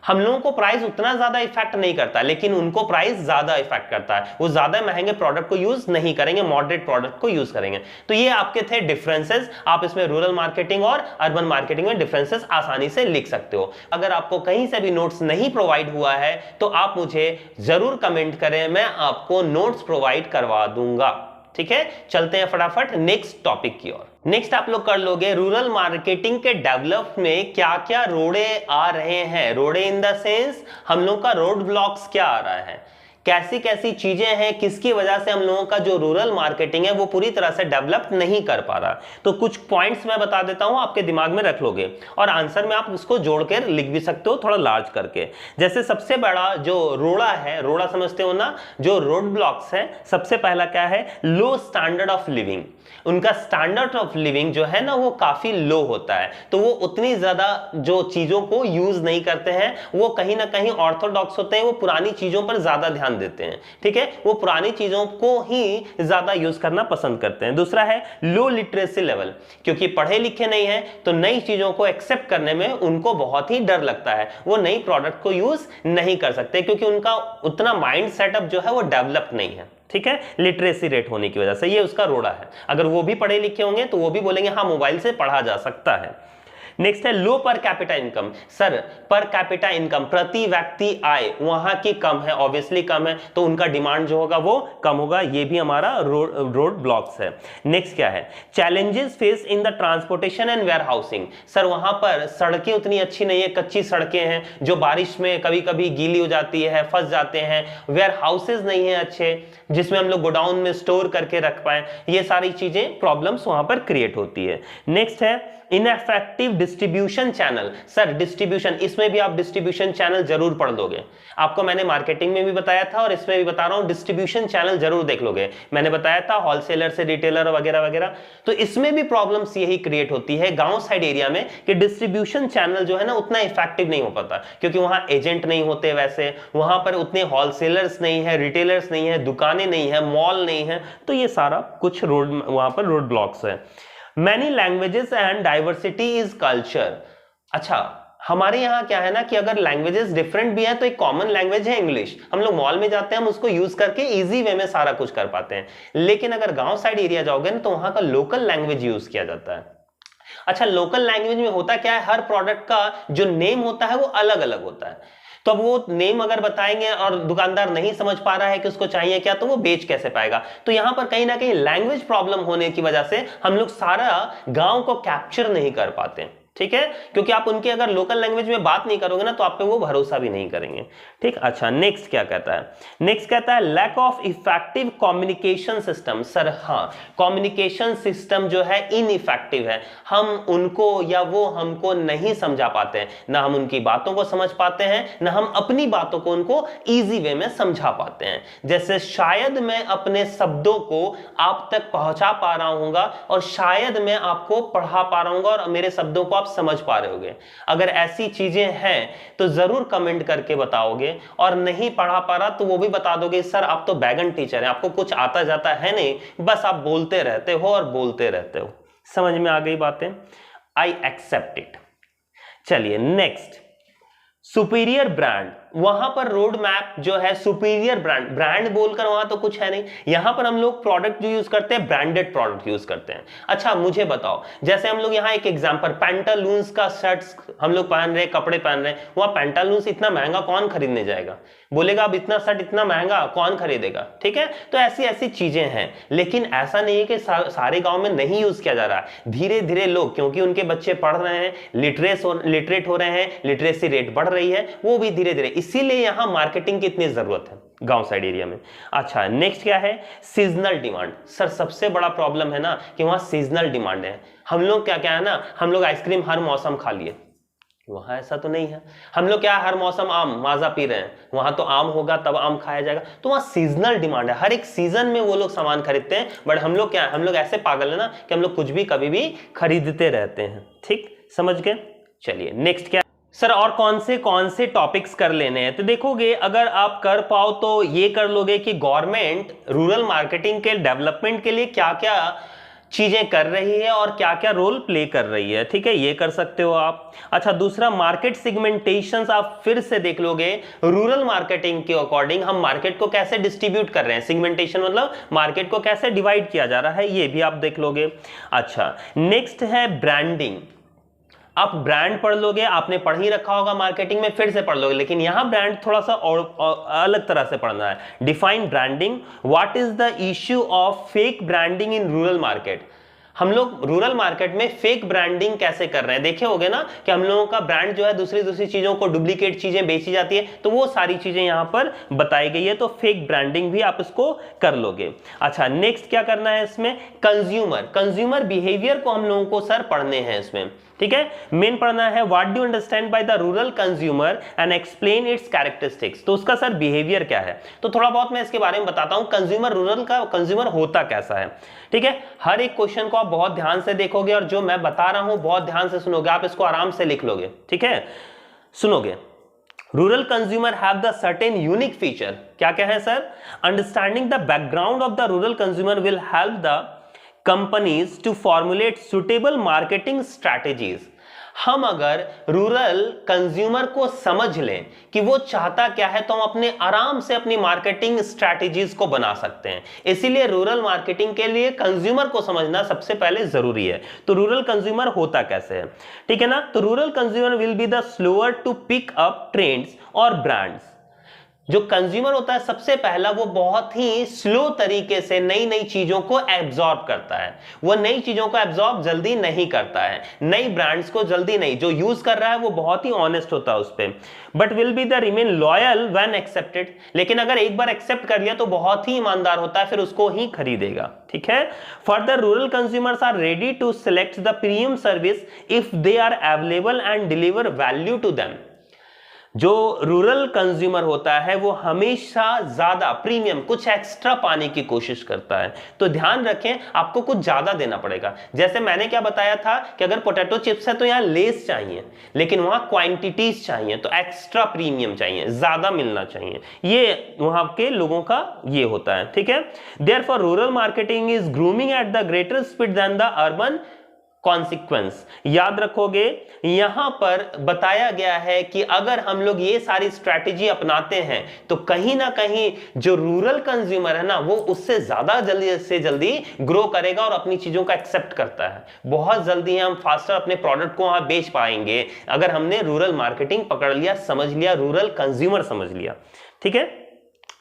हम लोगों को प्राइस उतना ज्यादा इफेक्ट नहीं करता, लेकिन उनको प्राइस ज्यादा इफेक्ट करता है, वो ज्यादा महंगे प्रोडक्ट को यूज नहीं करेंगे, मॉडरेट प्रोडक्ट को यूज करेंगे। तो ये आपके थे डिफरेंसेस, आप इसमें रूरल मार्केटिंग और अर्बन मार्केटिंग में डिफरेंसेस आसानी से लिख सकते हो। अगर आपको कहीं से भी नोट्स नहीं प्रोवाइड हुआ है तो आप मुझे जरूर कमेंट करें, मैं आपको नोट्स प्रोवाइड करवा दूंगा, ठीक है। चलते हैं फटाफट नेक्स्ट टॉपिक की ओर। नेक्स्ट आप लोग कर लोगे रूरल मार्केटिंग के डेवलप में क्या क्या रोड़े आ रहे हैं, रोड़े इन द सेंस हम लोग का रोड ब्लॉक्स क्या आ रहा है, कैसी कैसी चीजें हैं, किसकी वजह से हम लोगों का जो रूरल मार्केटिंग है वो पूरी तरह से डेवलप नहीं कर पा रहा। तो कुछ पॉइंट्स मैं बता देता हूं, आपके दिमाग में रख लोगे और आंसर में आप उसको जोड़कर लिख भी सकते हो, थोड़ा लार्ज करके। जैसे सबसे बड़ा जो रोड़ा है, रोड़ा समझते हो ना, जो रोड ब्लॉक्स है, सबसे पहला क्या है, लो स्टैंडर्ड ऑफ लिविंग। उनका स्टैंडर्ड ऑफ लिविंग जो है ना वो काफी लो होता है, तो वो उतनी ज्यादा जो चीजों को यूज नहीं करते हैं, वो कहीं ना कहीं ऑर्थोडॉक्स होते हैं, वो पुरानी चीजों पर ज्यादा ध्यान देते हैं, ठीक है, वो पुरानी चीजों को ही ज्यादा यूज करना पसंद करते हैं। दूसरा है लो लिटरेसी लेवल, क्योंकि पढ़े लिखे नहीं है तो नई चीजों को एक्सेप्ट करने में उनको बहुत ही डर लगता है, वो नई प्रोडक्ट को यूज नहीं कर सकते क्योंकि उनका उतना माइंड सेटअप जो है वो डेवलप नहीं है, ठीक है, लिटरेसी रेट होने की वजह से। ये उसका रोड़ा है। अगर वो भी पढ़े लिखे होंगे तो वो भी बोलेंगे हाँ मोबाइल से पढ़ा जा सकता है। नेक्स्ट है low per capita income. Sir per capita income, प्रति व्यक्ति आय वहां की कम है, ऑब्वियसली कम है, तो उनका डिमांड जो होगा वो कम होगा, ये भी हमारा रोड ब्लॉक्स है। नेक्स्ट क्या है, challenges face in the transportation and warehousing. Sir वहां पर सड़कें उतनी अच्छी नहीं है, कच्ची सड़कें हैं जो बारिश में कभी कभी गीली हो जाती है, फंस जाते हैं। वेयर हाउसेज नहीं है अच्छे जिसमें हम लोग गोडाउन में स्टोर करके रख पाए, ये सारी चीजें प्रॉब्लम्स वहां पर क्रिएट होती है। नेक्स्ट है इनएफेक्टिव डिस्ट्रीब्यूशन चैनल। सर डिस्ट्रीब्यूशन, इसमें भी आप डिस्ट्रीब्यूशन चैनल जरूर पढ़ लोगे, आपको मैंने मार्केटिंग में भी बताया था और इसमें भी बता रहा हूं, डिस्ट्रीब्यूशन चैनल जरूर देख लोगे। मैंने बताया था होलसेलर से रिटेलर वगैरह वगैरह, तो इसमें भी प्रॉब्लम्स यही क्रिएट होती है गांव साइड एरिया में कि डिस्ट्रीब्यूशन चैनल जो है ना उतना इफेक्टिव नहीं हो पाता, क्योंकि वहां एजेंट नहीं होते, वैसे वहां पर उतने होलसेलर्स नहीं है, रिटेलर्स नहीं है, दुकानें नहीं है, मॉल नहीं है, तो ये सारा कुछ वहां पर रोड ब्लॉक्स है। Many languages and diversity is culture। अच्छा हमारे यहाँ क्या है ना कि अगर लैंग्वेजेस डिफरेंट भी हैं तो एक कॉमन लैंग्वेज है इंग्लिश, हम लोग मॉल में जाते हैं, हम उसको यूज करके इजी वे में सारा कुछ कर पाते हैं। लेकिन अगर गांव साइड एरिया जाओगे ना तो वहां का लोकल लैंग्वेज यूज किया जाता है। अच्छा लोकल लैंग्वेज में होता क्या है, हर प्रोडक्ट का जो नेम होता है वो अलग अलग होता है, तो अब वो नेम अगर बताएंगे और दुकानदार नहीं समझ पा रहा है कि उसको चाहिए क्या, तो वो बेच कैसे पाएगा। तो यहां पर कहीं ना कहीं लैंग्वेज प्रॉब्लम होने की वजह से हम लोग सारा गांव को कैप्चर नहीं कर पाते, ठीक है, क्योंकि आप उनके अगर लोकल लैंग्वेज में बात नहीं करोगे ना तो आप पे वो भरोसा भी नहीं करेंगे, ठीक। अच्छा नेक्स्ट क्या कहता है, नेक्स्ट कहता है lack of effective communication system. Sir हाँ, कम्युनिकेशन सिस्टम जो है इनइफेक्टिव है, हम उनको या वो हमको नहीं समझा पाते हैं, ना हम उनकी बातों को समझ पाते हैं, ना हम अपनी बातों को उनको इजी वे में समझा पाते हैं। जैसे शायद मैं अपने शब्दों को आप तक पहुंचा पा रहा हूंगा और शायद मैं आपको पढ़ा पा रहा हूंगा और मेरे शब्दों को समझ पा रहे होगे। अगर ऐसी चीजें हैं तो जरूर कमेंट करके बताओगे, और नहीं पढ़ा पा रहा तो वो भी बता दोगे सर आप तो बैगन टीचर हैं, आपको कुछ आता जाता है नहीं, बस आप बोलते रहते हो और बोलते रहते हो। समझ में आ गई बातें, आई एक्सेप्ट इट। चलिए नेक्स्ट, सुपीरियर ब्रांड। वहां पर रोड मैप जो है सुपीरियर ब्रांड, ब्रांड बोलकर वहां तो कुछ है नहीं, यहां पर हम लोग प्रोडक्ट जो यूज करते हैं ब्रांडेड प्रोडक्ट यूज करते हैं। अच्छा मुझे बताओ, जैसे हम लोग यहाँ एक एग्जांपल, पैंटालून्स का शर्ट्स हम लोग पहन रहे हैं, कपड़े पहन रहे हैं, वहां पैंटालून्स इतना महंगा कौन खरीदने जाएगा, बोलेगा अब इतना शर्ट इतना महंगा कौन खरीदेगा, ठीक है। तो ऐसी ऐसी चीजें हैं, लेकिन ऐसा नहीं है कि सारे गांव में नहीं यूज किया जा रहा है। धीरे धीरे लोग, क्योंकि उनके बच्चे पढ़ रहे हैं, लिटरेट हो रहे हैं, लिटरेसी रेट बढ़ रही है, वो भी धीरे धीरे, इसीलिए यहां मार्केटिंग की इतनी जरूरत है गांव साइड एरिया में। अच्छा नेक्स्ट क्या है, सीजनल डिमांड। सर सबसे बड़ा प्रॉब्लम है ना कि वहां सीजनल डिमांड है। हम लोग क्या क्या है ना, हम लोग आइसक्रीम हर मौसम खा लिए, वहां ऐसा तो नहीं है। हम लोग क्या हर मौसम आम माजा पी रहे हैं, वहां तो आम होगा तब आम खाया जाएगा, तो वहां सीजनल डिमांड है, हर एक सीजन में वो लोग सामान खरीदते हैं। बट हम लोग क्या है, हम लोग ऐसे पागल है ना कि हम लोग कुछ भी कभी भी खरीदते रहते हैं, ठीक, समझ गए। चलिए नेक्स्ट क्या सर, और कौन से टॉपिक्स कर लेने हैं, तो देखोगे अगर आप कर पाओ तो ये कर लोगे कि गवर्नमेंट रूरल मार्केटिंग के डेवलपमेंट के लिए क्या क्या चीजें कर रही है और क्या क्या रोल प्ले कर रही है, ठीक है, ये कर सकते हो आप। अच्छा दूसरा, मार्केट सेगमेंटेशंस आप फिर से देख लोगे, रूरल मार्केटिंग के अकॉर्डिंग हम मार्केट को कैसे डिस्ट्रीब्यूट कर रहे हैं, सेगमेंटेशन मतलब मार्केट को कैसे डिवाइड किया जा रहा है, ये भी आप देख लोगे। अच्छा नेक्स्ट है ब्रांडिंग। आप ब्रांड पढ़ लोगे, आपने पढ़ ही रखा होगा मार्केटिंग में, फिर से पढ़ लोगे, लेकिन यहां ब्रांड थोड़ा सा और अलग तरह से पढ़ना है। Define branding, what is the issue of fake branding in rural market. हम लोग रूरल मार्केट में फेक ब्रांडिंग कैसे कर रहे हैं, देखे होगे ना कि हम लोगों का ब्रांड जो है दूसरी चीजों को, डुप्लीकेट चीजें बेची जाती है, तो वो सारी चीजें यहां पर बताई गई है, तो फेक ब्रांडिंग भी आप इसको कर लोगे। अच्छा नेक्स्ट क्या करना है इसमें, कंज्यूमर बिहेवियर को हम लोगों को सर पढ़ने हैं इसमें, ठीक है। मेन पढ़ना है what do understand by the rural consumer and explain it's characteristics, तो उसका सर बिहेवियर क्या है, तो थोड़ा बहुत मैं इसके बारे में बताता हूं, कंज्यूमर, रूरल का कंज्यूमर होता कैसा है, ठीक है। हर एक क्वेश्चन को आप बहुत ध्यान से देखोगे और जो मैं बता रहा हूं बहुत ध्यान से सुनोगे, आप इसको आराम से लिख लोगे, ठीक है, सुनोगे। Rural consumer have the certain unique feature, क्या क्या है sir, understanding the background of the rural consumer will help the companies to formulate suitable marketing strategies। हम अगर रूरल कंज्यूमर को समझ लें कि वो चाहता क्या है, तो हम अपने आराम से अपनी मार्केटिंग स्ट्रैटेजीज को बना सकते हैं। इसीलिए रूरल मार्केटिंग के लिए कंज्यूमर को समझना सबसे पहले जरूरी है। तो रूरल कंज्यूमर होता कैसे है, ठीक है ना। तो rural consumer will be the slower to pick up trends और ब्रांड्स। जो कंज्यूमर होता है सबसे पहला, वो बहुत ही स्लो तरीके से नई नई चीजों को एब्जॉर्ब करता है। वो नई चीजों को एब्जॉर्ब जल्दी नहीं करता है, नई ब्रांड्स को जल्दी नहीं। जो यूज कर रहा है वो बहुत ही ऑनेस्ट होता है उस पर, but will be the remain loyal when accepted. लेकिन अगर एक बार एक्सेप्ट कर लिया तो बहुत ही ईमानदार होता है, फिर उसको ही खरीदेगा, ठीक है। Further rural consumers are ready to select the premium service if they are available and deliver value to them. जो रूरल कंज्यूमर होता है वो हमेशा ज्यादा प्रीमियम, कुछ एक्स्ट्रा पाने की कोशिश करता है। तो ध्यान रखें, आपको कुछ ज्यादा देना पड़ेगा। जैसे मैंने क्या बताया था कि अगर पोटैटो चिप्स है तो यहां लेस चाहिए, लेकिन वहां क्वांटिटीज चाहिए, तो एक्स्ट्रा प्रीमियम चाहिए, ज्यादा मिलना चाहिए। ये वहां के लोगों का ये होता है, ठीक है। Therefore rural marketing is grooming at the greater speed than the urban consequence. याद रखोगे, यहां पर बताया गया है कि अगर हम लोग ये सारी स्ट्रैटेजी अपनाते हैं तो कहीं ना कहीं जो रूरल कंज्यूमर है ना, वो उससे ज्यादा जल्दी से जल्दी ग्रो करेगा और अपनी चीजों का एक्सेप्ट करता है। बहुत जल्दी हम फास्टर अपने प्रोडक्ट को वहां बेच पाएंगे अगर हमने रूरल मार्केटिंग पकड़ लिया, समझ लिया, रूरल कंज्यूमर समझ लिया, ठीक है।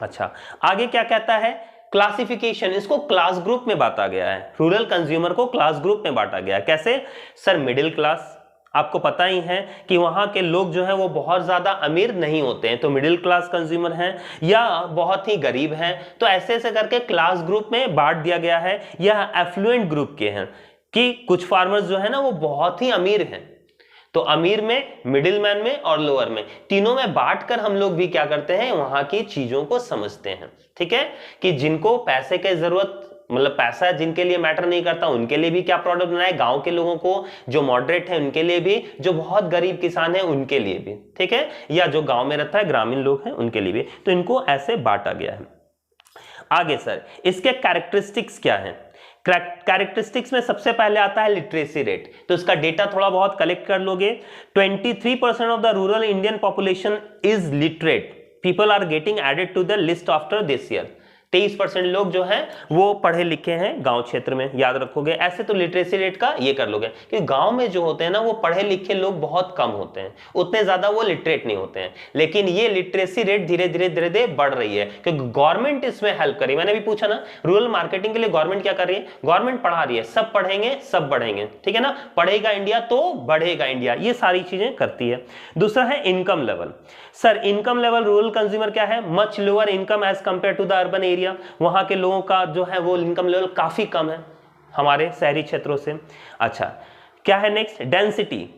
अच्छा, आगे क्या कहता है, क्लासिफिकेशन, इसको क्लास ग्रुप में बांटा गया है। रूरल कंज्यूमर को क्लास ग्रुप में बांटा गया है। कैसे सर, मिडिल क्लास, आपको पता ही है कि वहां के लोग जो है वो बहुत ज्यादा अमीर नहीं होते हैं, तो मिडिल क्लास कंज्यूमर हैं, या बहुत ही गरीब हैं। तो ऐसे ऐसे करके क्लास ग्रुप में बांट दिया गया है। यह एफ्लुएंट ग्रुप के हैं कि कुछ फार्मर्स जो है ना वो बहुत ही अमीर हैं, तो अमीर में, मिडिल मैन में और लोअर में, तीनों में बांटकर हम लोग भी क्या करते हैं, वहां की चीजों को समझते हैं, ठीक है। कि जिनको पैसे की जरूरत, मतलब पैसा जिनके लिए मैटर नहीं करता, उनके लिए भी क्या प्रोडक्ट बनाए, गांव के लोगों को, जो मॉडरेट है उनके लिए भी, जो बहुत गरीब किसान है उनके लिए भी, ठीक है, या जो गांव में रहता है ग्रामीण लोग हैं उनके लिए भी। तो इनको ऐसे बांटा गया है। आगे सर, इसके कैरेक्टरिस्टिक्स क्या है। कैरेक्टरिस्टिक्स में सबसे पहले आता है लिटरेसी रेट। तो इसका डेटा थोड़ा बहुत कलेक्ट कर लोगे। 23% of the rural Indian population is literate, people are getting added to the list after this year. 23% लोग जो हैं वो पढ़े लिखे हैं गांव क्षेत्र में, याद रखोगे। ऐसे तो लिटरेसी रेट का ये कर लोगे कि गांव में जो होते हैं ना वो पढ़े लिखे लोग बहुत कम होते हैं, उतने ज्यादा वो लिटरेट नहीं होते हैं। लेकिन ये लिटरेसी रेट धीरे धीरे बढ़ रही है क्योंकि गवर्नमेंट इसमें हेल्प कर रही है। मैंने भी पूछा ना, रूरल मार्केटिंग के लिए गवर्नमेंट क्या कर रही है, गवर्नमेंट पढ़ा रही है। सब पढ़ेंगे सब बढ़ेंगे, ठीक है ना। पढ़ेगा इंडिया तो बढ़ेगा इंडिया, ये सारी चीजें करती है। दूसरा है income level. Sir, income level rural consumer क्या है, much lower income as compare to the urban area. वहां के लोगों का जो है वो इनकम लेवल काफी कम है हमारे शहरी क्षेत्रों से। अच्छा, क्या है नेक्स्ट, डेंसिटी।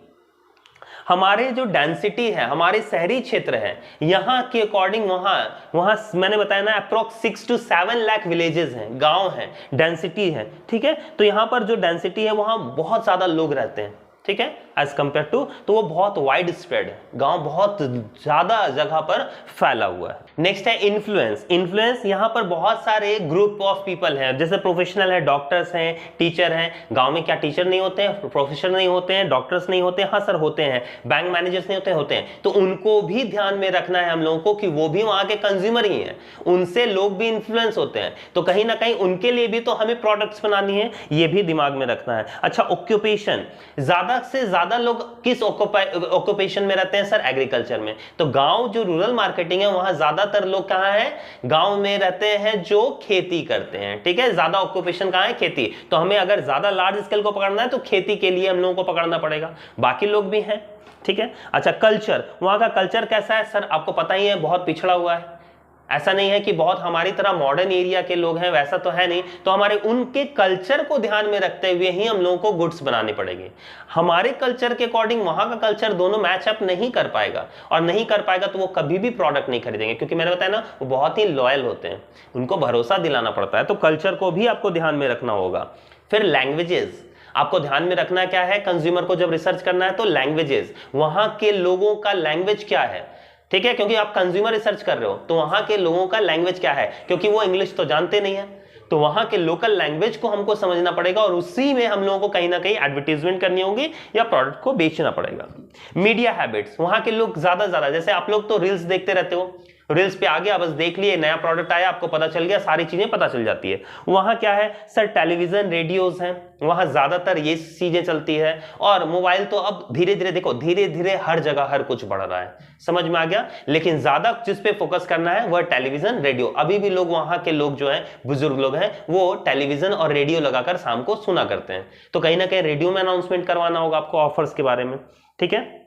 हमारे जो डेंसिटी है, हमारे शहरी क्षेत्र है, यहाँ के अकॉर्डिंग वहां मैंने बताया ना अप्रोक्स 6 to 7 लाख विलेजेस हैं, गांव हैं, डेंसिटी है, ठीक है। तो यहाँ पर जो डेंसिटी है वहां बहुत ज्यादा लोग रहते हैं, ठीक है, एज कंपेयर टू, तो वो बहुत वाइड स्प्रेड है, गांव बहुत ज्यादा जगह पर फैला हुआ है। नेक्स्ट है इन्फ्लुएंस। इन्फ्लुएंस, यहाँ पर बहुत सारे ग्रुप ऑफ पीपल हैं, जैसे प्रोफेशनल है, डॉक्टर्स हैं, टीचर हैं। गांव में क्या टीचर नहीं होते हैं, प्रोफेसर नहीं होते हैं, डॉक्टर्स नहीं होते हैं, हाँ सर होते हैं, बैंक मैनेजर्स नहीं होते हैं। तो उनको भी ध्यान में रखना है हम लोगों को कि वो भी वहां के कंज्यूमर ही हैं, उनसे लोग भी इन्फ्लुएंस होते हैं, तो कहीं ना कहीं उनके लिए भी तो हमें प्रोडक्ट्स बनानी है, ये भी दिमाग में रखना है। अच्छा, ऑक्यूपेशन, ज्यादा से ज्यादा लोग किस ऑक्यूपेशन में रहते हैं, सर एग्रीकल्चर में। तो गांव जो रूरल मार्केटिंग है वहां ज्यादातर लोग कहां हैं, गांव में रहते हैं जो खेती करते हैं, ठीक है। ज्यादा ऑक्यूपेशन कहां है, खेती। तो हमें अगर ज्यादा लार्ज स्केल को पकड़ना है तो खेती के लिए हम लोगों को पकड़ना पड़ेगा, बाकी लोग भी हैं, ठीक है। अच्छा, कल्चर, वहां का कल्चर कैसा है, सर आपको पता ही है बहुत पिछड़ा हुआ है। ऐसा नहीं है कि बहुत हमारी तरह मॉडर्न एरिया के लोग हैं, वैसा तो है नहीं। तो हमारे उनके कल्चर को ध्यान में रखते हुए ही हम लोगों को गुड्स बनाने पड़ेंगे। हमारे कल्चर के अकॉर्डिंग वहां का कल्चर दोनों मैच अप नहीं कर पाएगा, और नहीं कर पाएगा तो वो कभी भी प्रोडक्ट नहीं खरीदेंगे, क्योंकि मैंने बताया ना वो बहुत ही लॉयल होते हैं, उनको भरोसा दिलाना पड़ता है। तो कल्चर को भी आपको ध्यान में रखना होगा। फिर लैंग्वेजेस, आपको ध्यान में रखना क्या है, कंज्यूमर को जब रिसर्च करना है तो लैंग्वेजेस, वहां के लोगों का लैंग्वेज क्या है, ठीक है। क्योंकि आप कंज्यूमर रिसर्च कर रहे हो तो वहां के लोगों का लैंग्वेज क्या है, क्योंकि वो इंग्लिश तो जानते नहीं है, तो वहां के लोकल लैंग्वेज को हमको समझना पड़ेगा और उसी में हम लोगों को कहीं ना कहीं एडवर्टीजमेंट करनी होगी या प्रोडक्ट को बेचना पड़ेगा। मीडिया हैबिट्स, वहां के लोग ज्यादा जैसे आप लोग तो रील्स देखते रहते हो, रील्स पे आ गया, बस देख लिए, नया प्रोडक्ट आया, आपको पता चल गया, सारी चीजें पता चल जाती है। वहां क्या है सर, टेलीविजन, रेडियोज हैं, वहां ज्यादातर ये चीजें चलती है। और मोबाइल तो अब धीरे धीरे देखो, धीरे धीरे हर जगह हर कुछ बढ़ रहा है, समझ में आ गया। लेकिन ज्यादा जिस पे फोकस करना है वह टेलीविजन, रेडियो। अभी भी लोग, वहां के लोग जो हैं, बुजुर्ग लोग हैं, वो टेलीविजन और रेडियो लगाकर शाम को सुना करते हैं। तो कहीं ना कहीं रेडियो में अनाउंसमेंट करवाना होगा आपको ऑफर्स के बारे में, ठीक है।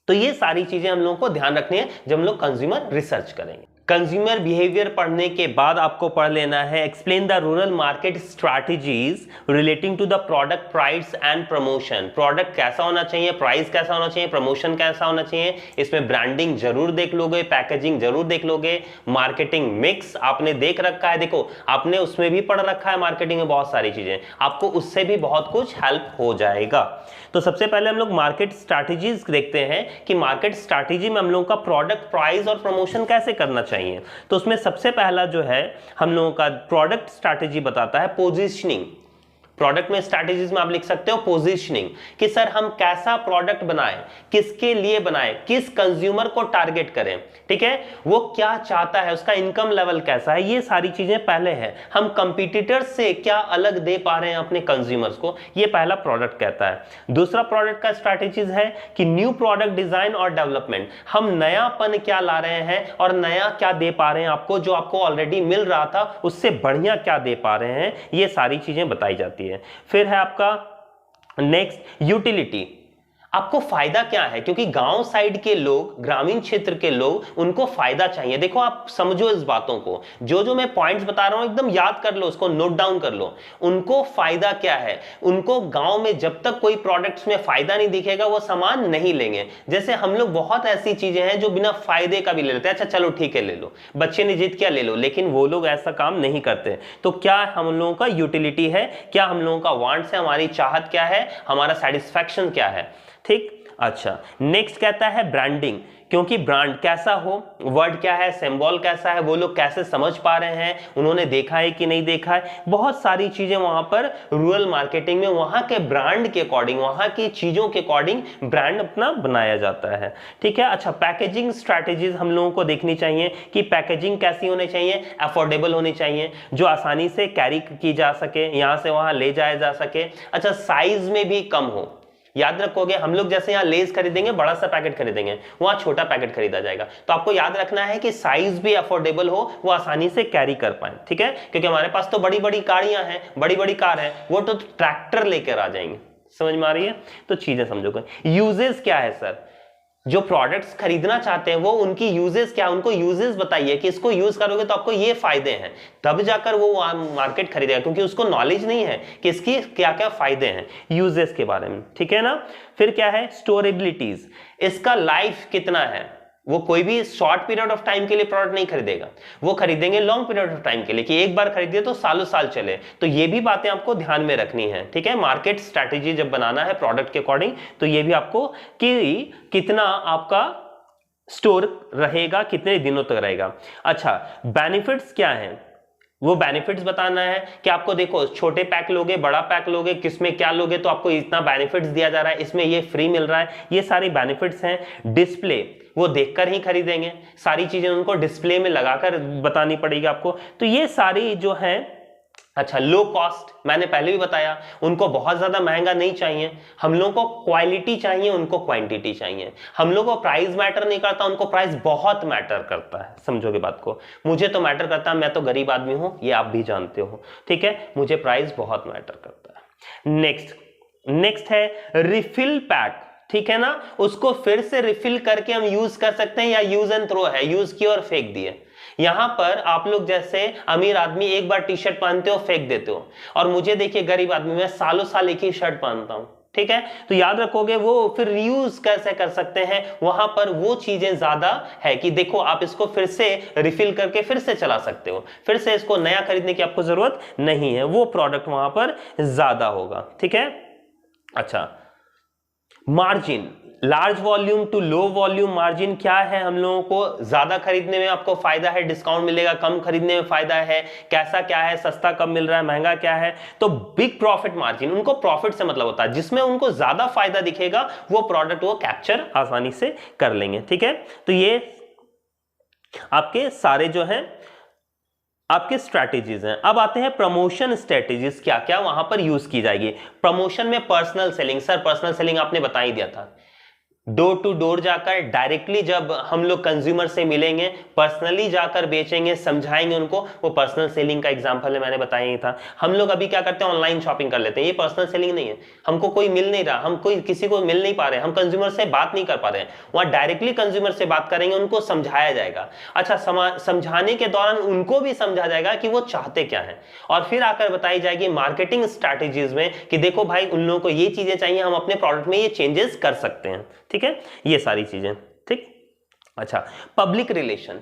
तो ये सारी चीजें हम लोगों को ध्यान रखनी है जब हम लोग कंज्यूमर रिसर्च करेंगे। कंज्यूमर बिहेवियर पढ़ने के बाद आपको पढ़ लेना है explain the rural market strategies relating to the product price and promotion. Product कैसा होना चाहिए, प्राइस कैसा होना चाहिए, प्रमोशन कैसा होना चाहिए। इसमें ब्रांडिंग जरूर देख लोगे, पैकेजिंग जरूर देख लोगे, मार्केटिंग मिक्स आपने देख रखा है, देखो आपने उसमें भी पढ़ रखा है मार्केटिंग में बहुत सारी चीजें, आपको उससे भी बहुत कुछ हेल्प हो जाएगा। तो सबसे पहले हम लोग मार्केट स्ट्रैटेजीज देखते हैं कि मार्केट स्ट्रैटेजी में हम लोगों का प्रोडक्ट प्राइस और प्रमोशन कैसे करना चाहिए। तो उसमें सबसे पहला जो है हम लोगों का प्रोडक्ट स्ट्रैटेजी बताता है पोजीशनिंग। प्रोडक्ट में स्ट्रैटेजीज में आप लिख सकते हो पोजीशनिंग, कि सर हम कैसा प्रोडक्ट बनाएं, किसके लिए बनाएं, किस कंज्यूमर को टारगेट करें, ठीक है, वो क्या चाहता है, उसका इनकम लेवल कैसा है, ये सारी चीजें पहले है। हम कंपटीटर्स से क्या अलग दे पा रहे हैं अपने कंज्यूमर्स को, ये पहला प्रोडक्ट कहता है। दूसरा प्रोडक्ट का स्ट्रैटेजीज है कि न्यू प्रोडक्ट डिजाइन और डेवलपमेंट, हम नयापन क्या ला रहे हैं और नया क्या दे पा रहे हैं आपको, जो आपको ऑलरेडी मिल रहा था उससे बढ़िया क्या दे पा रहे हैं, ये सारी चीजें बताई जाती है। फिर है आपका नेक्स्ट यूटिलिटी, आपको फायदा क्या है, क्योंकि गांव साइड के लोग, ग्रामीण क्षेत्र के लोग, उनको फायदा चाहिए। देखो आप समझो इस बातों को, जो मैं पॉइंट्स बता रहा हूं एकदम याद कर लो, उसको नोट डाउन कर लो। उनको फायदा क्या है, उनको गांव में जब तक कोई प्रोडक्ट्स में फायदा नहीं दिखेगा वो सामान नहीं लेंगे। जैसे हम लोग बहुत ऐसी चीजें हैं जो बिना फायदे का भी ले लेते हैं, अच्छा चलो ठीक है ले लो, बच्चे ने जिद किया ले लो, लेकिन वो लोग ऐसा काम नहीं करते। तो क्या हम लोगों का यूटिलिटी है, क्या हम लोगों का वांट्स है, हमारी चाहत क्या है, हमारा सेटिस्फैक्शन क्या है, ठीक। अच्छा नेक्स्ट कहता है ब्रांडिंग, क्योंकि ब्रांड कैसा हो, वर्ड क्या है, सिंबल कैसा है, वो लोग कैसे समझ पा रहे हैं, उन्होंने देखा है कि नहीं देखा है, बहुत सारी चीजें वहां पर रूरल मार्केटिंग में वहां के ब्रांड के अकॉर्डिंग, वहां की चीजों के अकॉर्डिंग ब्रांड अपना बनाया जाता है, ठीक है। अच्छा पैकेजिंग स्ट्रैटेजीज हम लोगों को देखनी चाहिए कि पैकेजिंग कैसी होनी चाहिए, अफोर्डेबल होनी चाहिए, जो आसानी से कैरी की जा सके, यहां से वहां ले जाया जा सके। अच्छा साइज में भी कम हो, याद रखोगे हम लोग जैसे यहाँ लेस खरीदेंगे बड़ा सा पैकेट खरीदेंगे, वहां छोटा पैकेट खरीदा जाएगा, तो आपको याद रखना है कि साइज भी अफोर्डेबल हो, वो आसानी से कैरी कर पाए, ठीक है। क्योंकि हमारे पास तो बड़ी बड़ी गाड़ियां हैं, बड़ी बड़ी कार है, वो तो ट्रैक्टर लेकर आ जाएंगे, समझ में आ रही है। तो चीजें समझोगे। यूजेस क्या है सर, जो प्रोडक्ट्स खरीदना चाहते हैं वो उनकी यूजेस क्या, उनको यूजेस बताइए कि इसको यूज करोगे तो आपको ये फायदे हैं, तब जाकर वो मार्केट खरीदेगा, क्योंकि उसको नॉलेज नहीं है कि इसकी क्या क्या फायदे हैं यूजेस के बारे में, ठीक है ना। फिर क्या है स्टोरेबिलिटीज, इसका लाइफ कितना है, वो कोई भी शॉर्ट पीरियड ऑफ टाइम के लिए प्रोडक्ट नहीं खरीदेगा, वो खरीदेंगे लॉन्ग पीरियड ऑफ टाइम के लिए, कि एक बार खरीदिए तो सालों साल चले। तो ये भी बातें आपको ध्यान में रखनी है, ठीक है। मार्केट स्ट्रैटेजी जब बनाना है प्रोडक्ट के अकॉर्डिंग, तो ये भी आपको कि कितना आपका स्टोर रहेगा, कितने दिनों तक रहेगा। अच्छा बेनिफिट्स क्या है, वो बेनिफिट्स बताना है कि आपको देखो छोटे पैक लोगे, बड़ा पैक लोगे, किसमें क्या लोगे तो आपको इतना बेनिफिट्स दिया जा रहा है, इसमें ये फ्री मिल रहा है, ये सारी बेनिफिट्स हैं। डिस्प्ले वो देखकर ही खरीदेंगे, सारी चीजें उनको डिस्प्ले में लगाकर बतानी पड़ेगी आपको, तो ये सारी जो है। अच्छा लो कॉस्ट, मैंने पहले भी बताया, उनको बहुत ज्यादा महंगा नहीं चाहिए, हम लोगों को क्वालिटी चाहिए, उनको क्वांटिटी चाहिए। हम लोगों को प्राइस मैटर नहीं करता, उनको प्राइस बहुत मैटर करता है, समझोगे बात को। मुझे तो मैटर करता है, मैं तो गरीब आदमी हूं, ये आप भी जानते हो, ठीक है, मुझे प्राइस बहुत मैटर करता है। नेक्स्ट है रिफिल पैक, ठीक है ना, उसको फिर से रिफिल करके हम यूज कर सकते हैं, या यूज एंड थ्रो है, यूज किया और फेंक दिए। यहां पर आप लोग जैसे अमीर आदमी एक बार टी शर्ट पहनते हो फेंक देते हो, और मुझे देखिए गरीब आदमी, मैं सालों साल एक ही शर्ट पहनता हूं, ठीक है। तो याद रखोगे वो फिर रीयूज कैसे कर सकते हैं, वहां पर वो चीजें ज्यादा है कि देखो आप इसको फिर से रिफिल करके फिर से चला सकते हो, फिर से इसको नया खरीदने की आपको जरूरत नहीं है, वो प्रोडक्ट वहां पर ज्यादा होगा, ठीक है। अच्छा margin, large volume to low volume margin क्या है, हम लोगों को ज्यादा खरीदने में आपको फायदा है, डिस्काउंट मिलेगा, कम खरीदने में फायदा है, कैसा क्या है, सस्ता कब मिल रहा है, महंगा क्या है। तो बिग प्रॉफिट मार्जिन, उनको प्रॉफिट से मतलब होता है, जिसमें उनको ज्यादा फायदा दिखेगा वो प्रोडक्ट वो कैप्चर आसानी से कर लेंगे। ठीक है, तो ये आपके सारे जो हैं आपके स्ट्रैटेजीज हैं। अब आते हैं प्रमोशन स्ट्रैटेजीज, क्या क्या वहां पर यूज की जाएगी। प्रमोशन में personal selling, sir personal selling आपने बता ही दिया था, डोर टू डोर जाकर डायरेक्टली जब हम लोग कंज्यूमर से मिलेंगे, पर्सनली जाकर बेचेंगे, समझाएंगे उनको, वो पर्सनल सेलिंग का एग्जांपल है, मैंने बताया ही था। हम लोग अभी क्या करते हैं, ऑनलाइन शॉपिंग कर लेते हैं, ये पर्सनल सेलिंग नहीं है। हमको कोई मिल नहीं रहा, हम कोई किसी को मिल नहीं पा रहे, हम कंज्यूमर से बात नहीं कर पा रहे हैं, वहां डायरेक्टली कंज्यूमर से बात करेंगे, उनको समझाया जाएगा। अच्छा, समझाने के दौरान उनको भी समझा जाएगा कि वो चाहते क्या है, और फिर आकर बताई जाएगी मार्केटिंग स्ट्रैटेजीज में कि देखो भाई उन लोगों को ये चीजें चाहिए, हम अपने प्रोडक्ट में ये चेंजेस कर सकते हैं। ठीक है, ये सारी चीजें। ठीक, अच्छा, पब्लिक रिलेशन,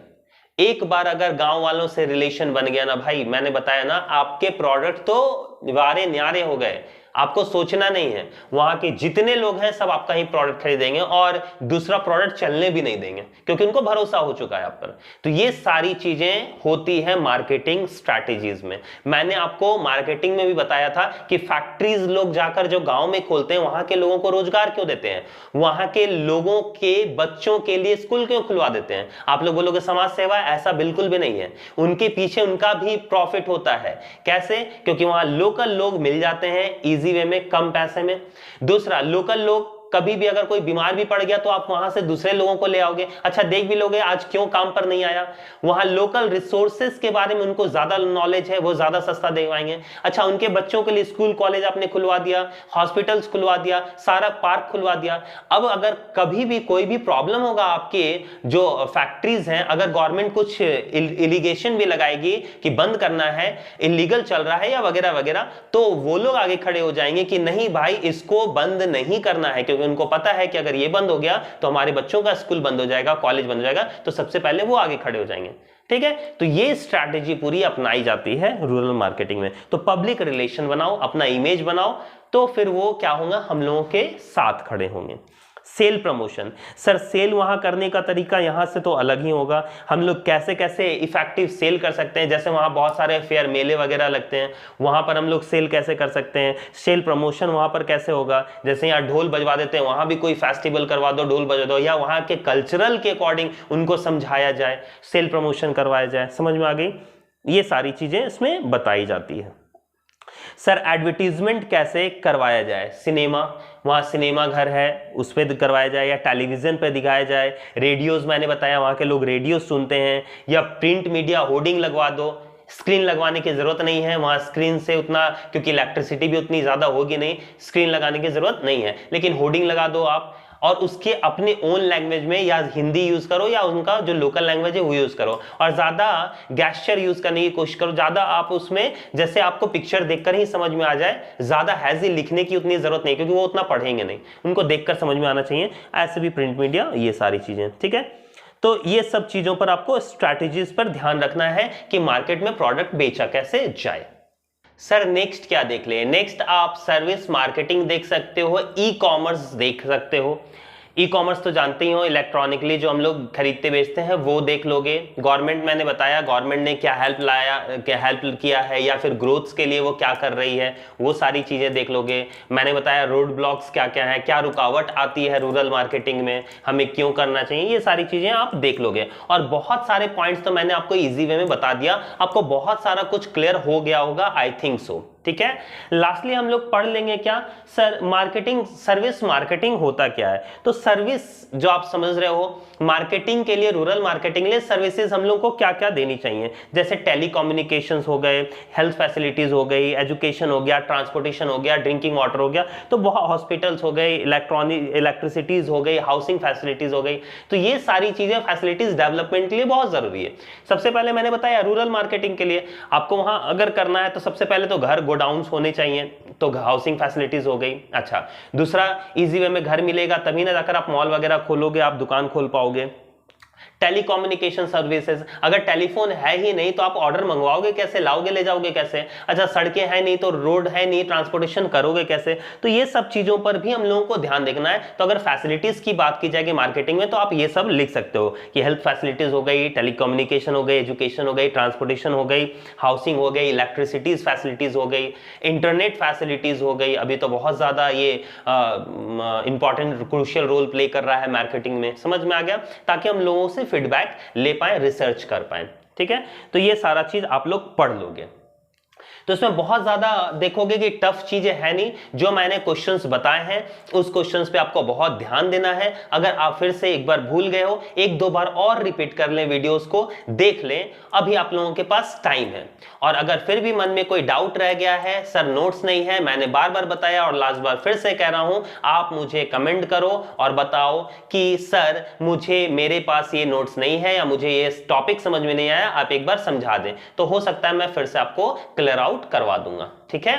एक बार अगर गांव वालों से रिलेशन बन गया ना भाई, मैंने बताया ना, आपके प्रोडक्ट तो वारे न्यारे हो गए, आपको सोचना नहीं है, वहां के जितने लोग हैं सब आपका ही प्रोडक्ट खरीदेंगे और दूसरा प्रोडक्ट चलने भी नहीं देंगे, क्योंकि उनको भरोसा हो चुका है आप पर। तो ये सारी चीजें होती है मार्केटिंग स्ट्रैटेजीज में। मैंने आपको मार्केटिंग में भी बताया था कि फैक्ट्रीज लोग जाकर जो गांव में खोलते हैं, वहां के लोगों को रोजगार क्यों देते हैं, वहां के लोगों के बच्चों के लिए स्कूल क्यों खुलवा देते हैं। आप लोग बोलोगे समाज सेवा, ऐसा बिल्कुल भी नहीं है, उनके पीछे उनका भी प्रॉफिट होता है। कैसे? क्योंकि वहां लोकल लोग मिल जाते हैं इजी वे में, कम पैसे में। दूसरा, लोकल लोग कभी भी अगर कोई बीमार भी पड़ गया तो आप वहां से दूसरे लोगों को ले आओगे, अच्छा देख भी लोगे आज क्यों काम पर नहीं आया, वहां लोकल रिसोर्सेस के बारे में उनको ज्यादा नॉलेज है, वो ज्यादा सस्ता देवाएंगे। अच्छा, उनके बच्चों के लिए स्कूल कॉलेज आपने खुलवा दिया, हॉस्पिटल्स खुलवा दिया, सारा पार्क खुलवा दिया। अब अगर कभी भी कोई भी प्रॉब्लम होगा आपके जो फैक्ट्रीज हैं, अगर गवर्नमेंट कुछ इलिगेशन भी लगाएगी कि बंद करना है, इलीगल चल रहा है या वगैरह वगैरह, तो वो लोग आगे खड़े हो जाएंगे कि नहीं भाई इसको बंद नहीं करना है, क्योंकि उनको पता है कि अगर ये बंद हो गया तो हमारे बच्चों का स्कूल बंद हो जाएगा, कॉलेज बंद हो जाएगा, तो सबसे पहले वो आगे खड़े हो जाएंगे। ठीक है, तो ये स्ट्रैटेजी पूरी अपनाई जाती है रूरल मार्केटिंग में। तो पब्लिक रिलेशन बनाओ, अपना इमेज बनाओ, तो फिर वो क्या होगा, हम लोगों के साथ खड़े होंगे। सेल प्रमोशन, सर सेल वहां करने का तरीका यहां से तो अलग ही होगा। हम लोग कैसे कैसे इफेक्टिव सेल कर सकते हैं, जैसे वहां बहुत सारे फेयर मेले वगैरह लगते हैं, वहां पर हम लोग सेल कैसे कर सकते हैं, सेल प्रमोशन वहां पर कैसे होगा। जैसे यहाँ ढोल बजवा देते हैं, वहां भी कोई फेस्टिवल करवा दो, ढोल बजवा दो, या वहां के कल्चरल के अकॉर्डिंग उनको समझाया जाए, सेल प्रमोशन करवाया जाए। समझ में आ गई? ये सारी चीजें इसमें बताई जाती है। सर एडवर्टीजमेंट कैसे करवाया जाए, सिनेमा, वहां सिनेमा घर है उस पर करवाया जाए, या टेलीविजन पे दिखाया जाए, रेडियोज मैंने बताया वहां के लोग रेडियो सुनते हैं, या प्रिंट मीडिया होर्डिंग लगवा दो। स्क्रीन लगवाने की जरूरत नहीं है, वहां स्क्रीन से उतना, क्योंकि इलेक्ट्रिसिटी भी उतनी ज्यादा होगी नहीं, स्क्रीन लगाने की जरूरत नहीं है, लेकिन होर्डिंग लगा दो आप, और उसके अपने ओन लैंग्वेज में, या हिंदी यूज करो या उनका जो लोकल लैंग्वेज है वो यूज करो, और ज्यादा गैस्चर यूज करने की कोशिश करो, ज्यादा आप उसमें जैसे आपको पिक्चर देखकर ही समझ में आ जाए, ज्यादा हैजी लिखने की उतनी जरूरत नहीं, क्योंकि वो उतना पढ़ेंगे नहीं, उनको देखकर समझ में आना चाहिए। ऐसे भी प्रिंट मीडिया, ये सारी चीजें। ठीक है, तो ये सब चीजों पर आपको स्ट्रैटेजीज पर ध्यान रखना है कि मार्केट में प्रोडक्ट बेचा कैसे जाए। सर नेक्स्ट क्या देख ले, नेक्स्ट आप सर्विस मार्केटिंग देख सकते हो, ई कॉमर्स देख सकते हो। ई कॉमर्स तो जानते ही हो, इलेक्ट्रॉनिकली जो हम लोग खरीदते बेचते हैं वो देख लोगे। गवर्नमेंट, मैंने बताया गवर्नमेंट ने क्या हेल्प लाया, क्या हेल्प किया है, या फिर ग्रोथ्स के लिए वो क्या कर रही है, वो सारी चीजें देख लोगे। मैंने बताया रोड ब्लॉक्स क्या क्या है, क्या रुकावट आती है रूरल मार्केटिंग में, हमें क्यों करना चाहिए, ये सारी चीजें आप देख लोगे। और बहुत सारे पॉइंट्स तो मैंने आपको इजी वे में बता दिया, आपको बहुत सारा कुछ क्लियर हो गया होगा, आई थिंक सो। ठीक है, लास्टली हम लोग पढ़ लेंगे क्या, सर मार्केटिंग, सर्विस मार्केटिंग होता क्या है। तो सर्विस जो आप समझ रहे हो, मार्केटिंग के लिए, रूरल मार्केटिंग के लिए सर्विसेज हम लोग को क्या क्या देनी चाहिए, जैसे टेलीकम्युनिकेशंस हो गए, हेल्थ फैसिलिटीज हो गई, एजुकेशन हो गया, ट्रांसपोर्टेशन हो गया, ड्रिंकिंग वाटर हो गया, तो बहुत हॉस्पिटल्स हो गए, इलेक्ट्रिसिटीज हो गई, हाउसिंग फैसिलिटीज हो गई। तो ये सारी चीजें फैसिलिटीज डेवलपमेंट के लिए बहुत जरूरी है। सबसे पहले मैंने बताया रूरल मार्केटिंग के लिए आपको वहां अगर करना है तो सबसे पहले तो घर गोडाउन्स होने चाहिए, तो हाउसिंग फैसिलिटीज हो गई। अच्छा, दूसरा इजी वे में घर मिलेगा तभी ना जाकर आप मॉल वगैरह खोलोगे, आप दुकान खोल पाओगे। टेलीकम्युनिकेशन सर्विसेज, अगर टेलीफोन है ही नहीं तो आप ऑर्डर मंगवाओगे कैसे, लाओगे ले जाओगे कैसे? अच्छा, सड़कें हैं नहीं तो रोड है नहीं, ट्रांसपोर्टेशन करोगे कैसे? तो ये सब चीजों पर भी हम लोगों को ध्यान देखना है। तो अगर फैसिलिटीज की बात की जाएगी मार्केटिंग में तो आप ये सब लिख सकते हो कि हेल्थ फैसिलिटीज हो गई, टेलीकम्युनिकेशन हो गई, एजुकेशन हो गई, ट्रांसपोर्टेशन हो गई, हाउसिंग हो गई, इलेक्ट्रिसिटीज फैसिलिटीज हो गई, इंटरनेट फैसिलिटीज हो गई। अभी तो बहुत ज्यादा ये इंपॉर्टेंट क्रूशियल रोल प्ले कर रहा है मार्केटिंग में। समझ में आ गया? ताकि हम लोगों से फीडबैक ले पाए, रिसर्च कर पाए। ठीक है, तो ये सारा चीज आप लोग पढ़ लोगे। तो इसमें बहुत ज्यादा देखोगे कि टफ चीजें है नहीं। जो मैंने क्वेश्चंस बताए हैं उस क्वेश्चंस पे आपको बहुत ध्यान देना है। अगर आप फिर से एक बार भूल गए हो, एक दो बार और रिपीट कर लें, वीडियोस को देख लें, अभी आप लोगों के पास टाइम है। और अगर फिर भी मन में कोई डाउट रह गया है, सर नोट्स नहीं है, मैंने बार बार बताया और लास्ट बार फिर से कह रहा हूं, आप मुझे कमेंट करो और बताओ कि सर मुझे मेरे पास ये नोट्स नहीं है या मुझे ये टॉपिक समझ में नहीं आया, आप एक बार समझा दें। तो हो सकता है मैं फिर से आपको क्लियर आउट करवा दूंगा। ठीक है,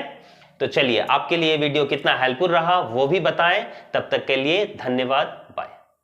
तो चलिए, आपके लिए वीडियो कितना हेल्पफुल रहा वो भी बताएं। तब तक के लिए धन्यवाद।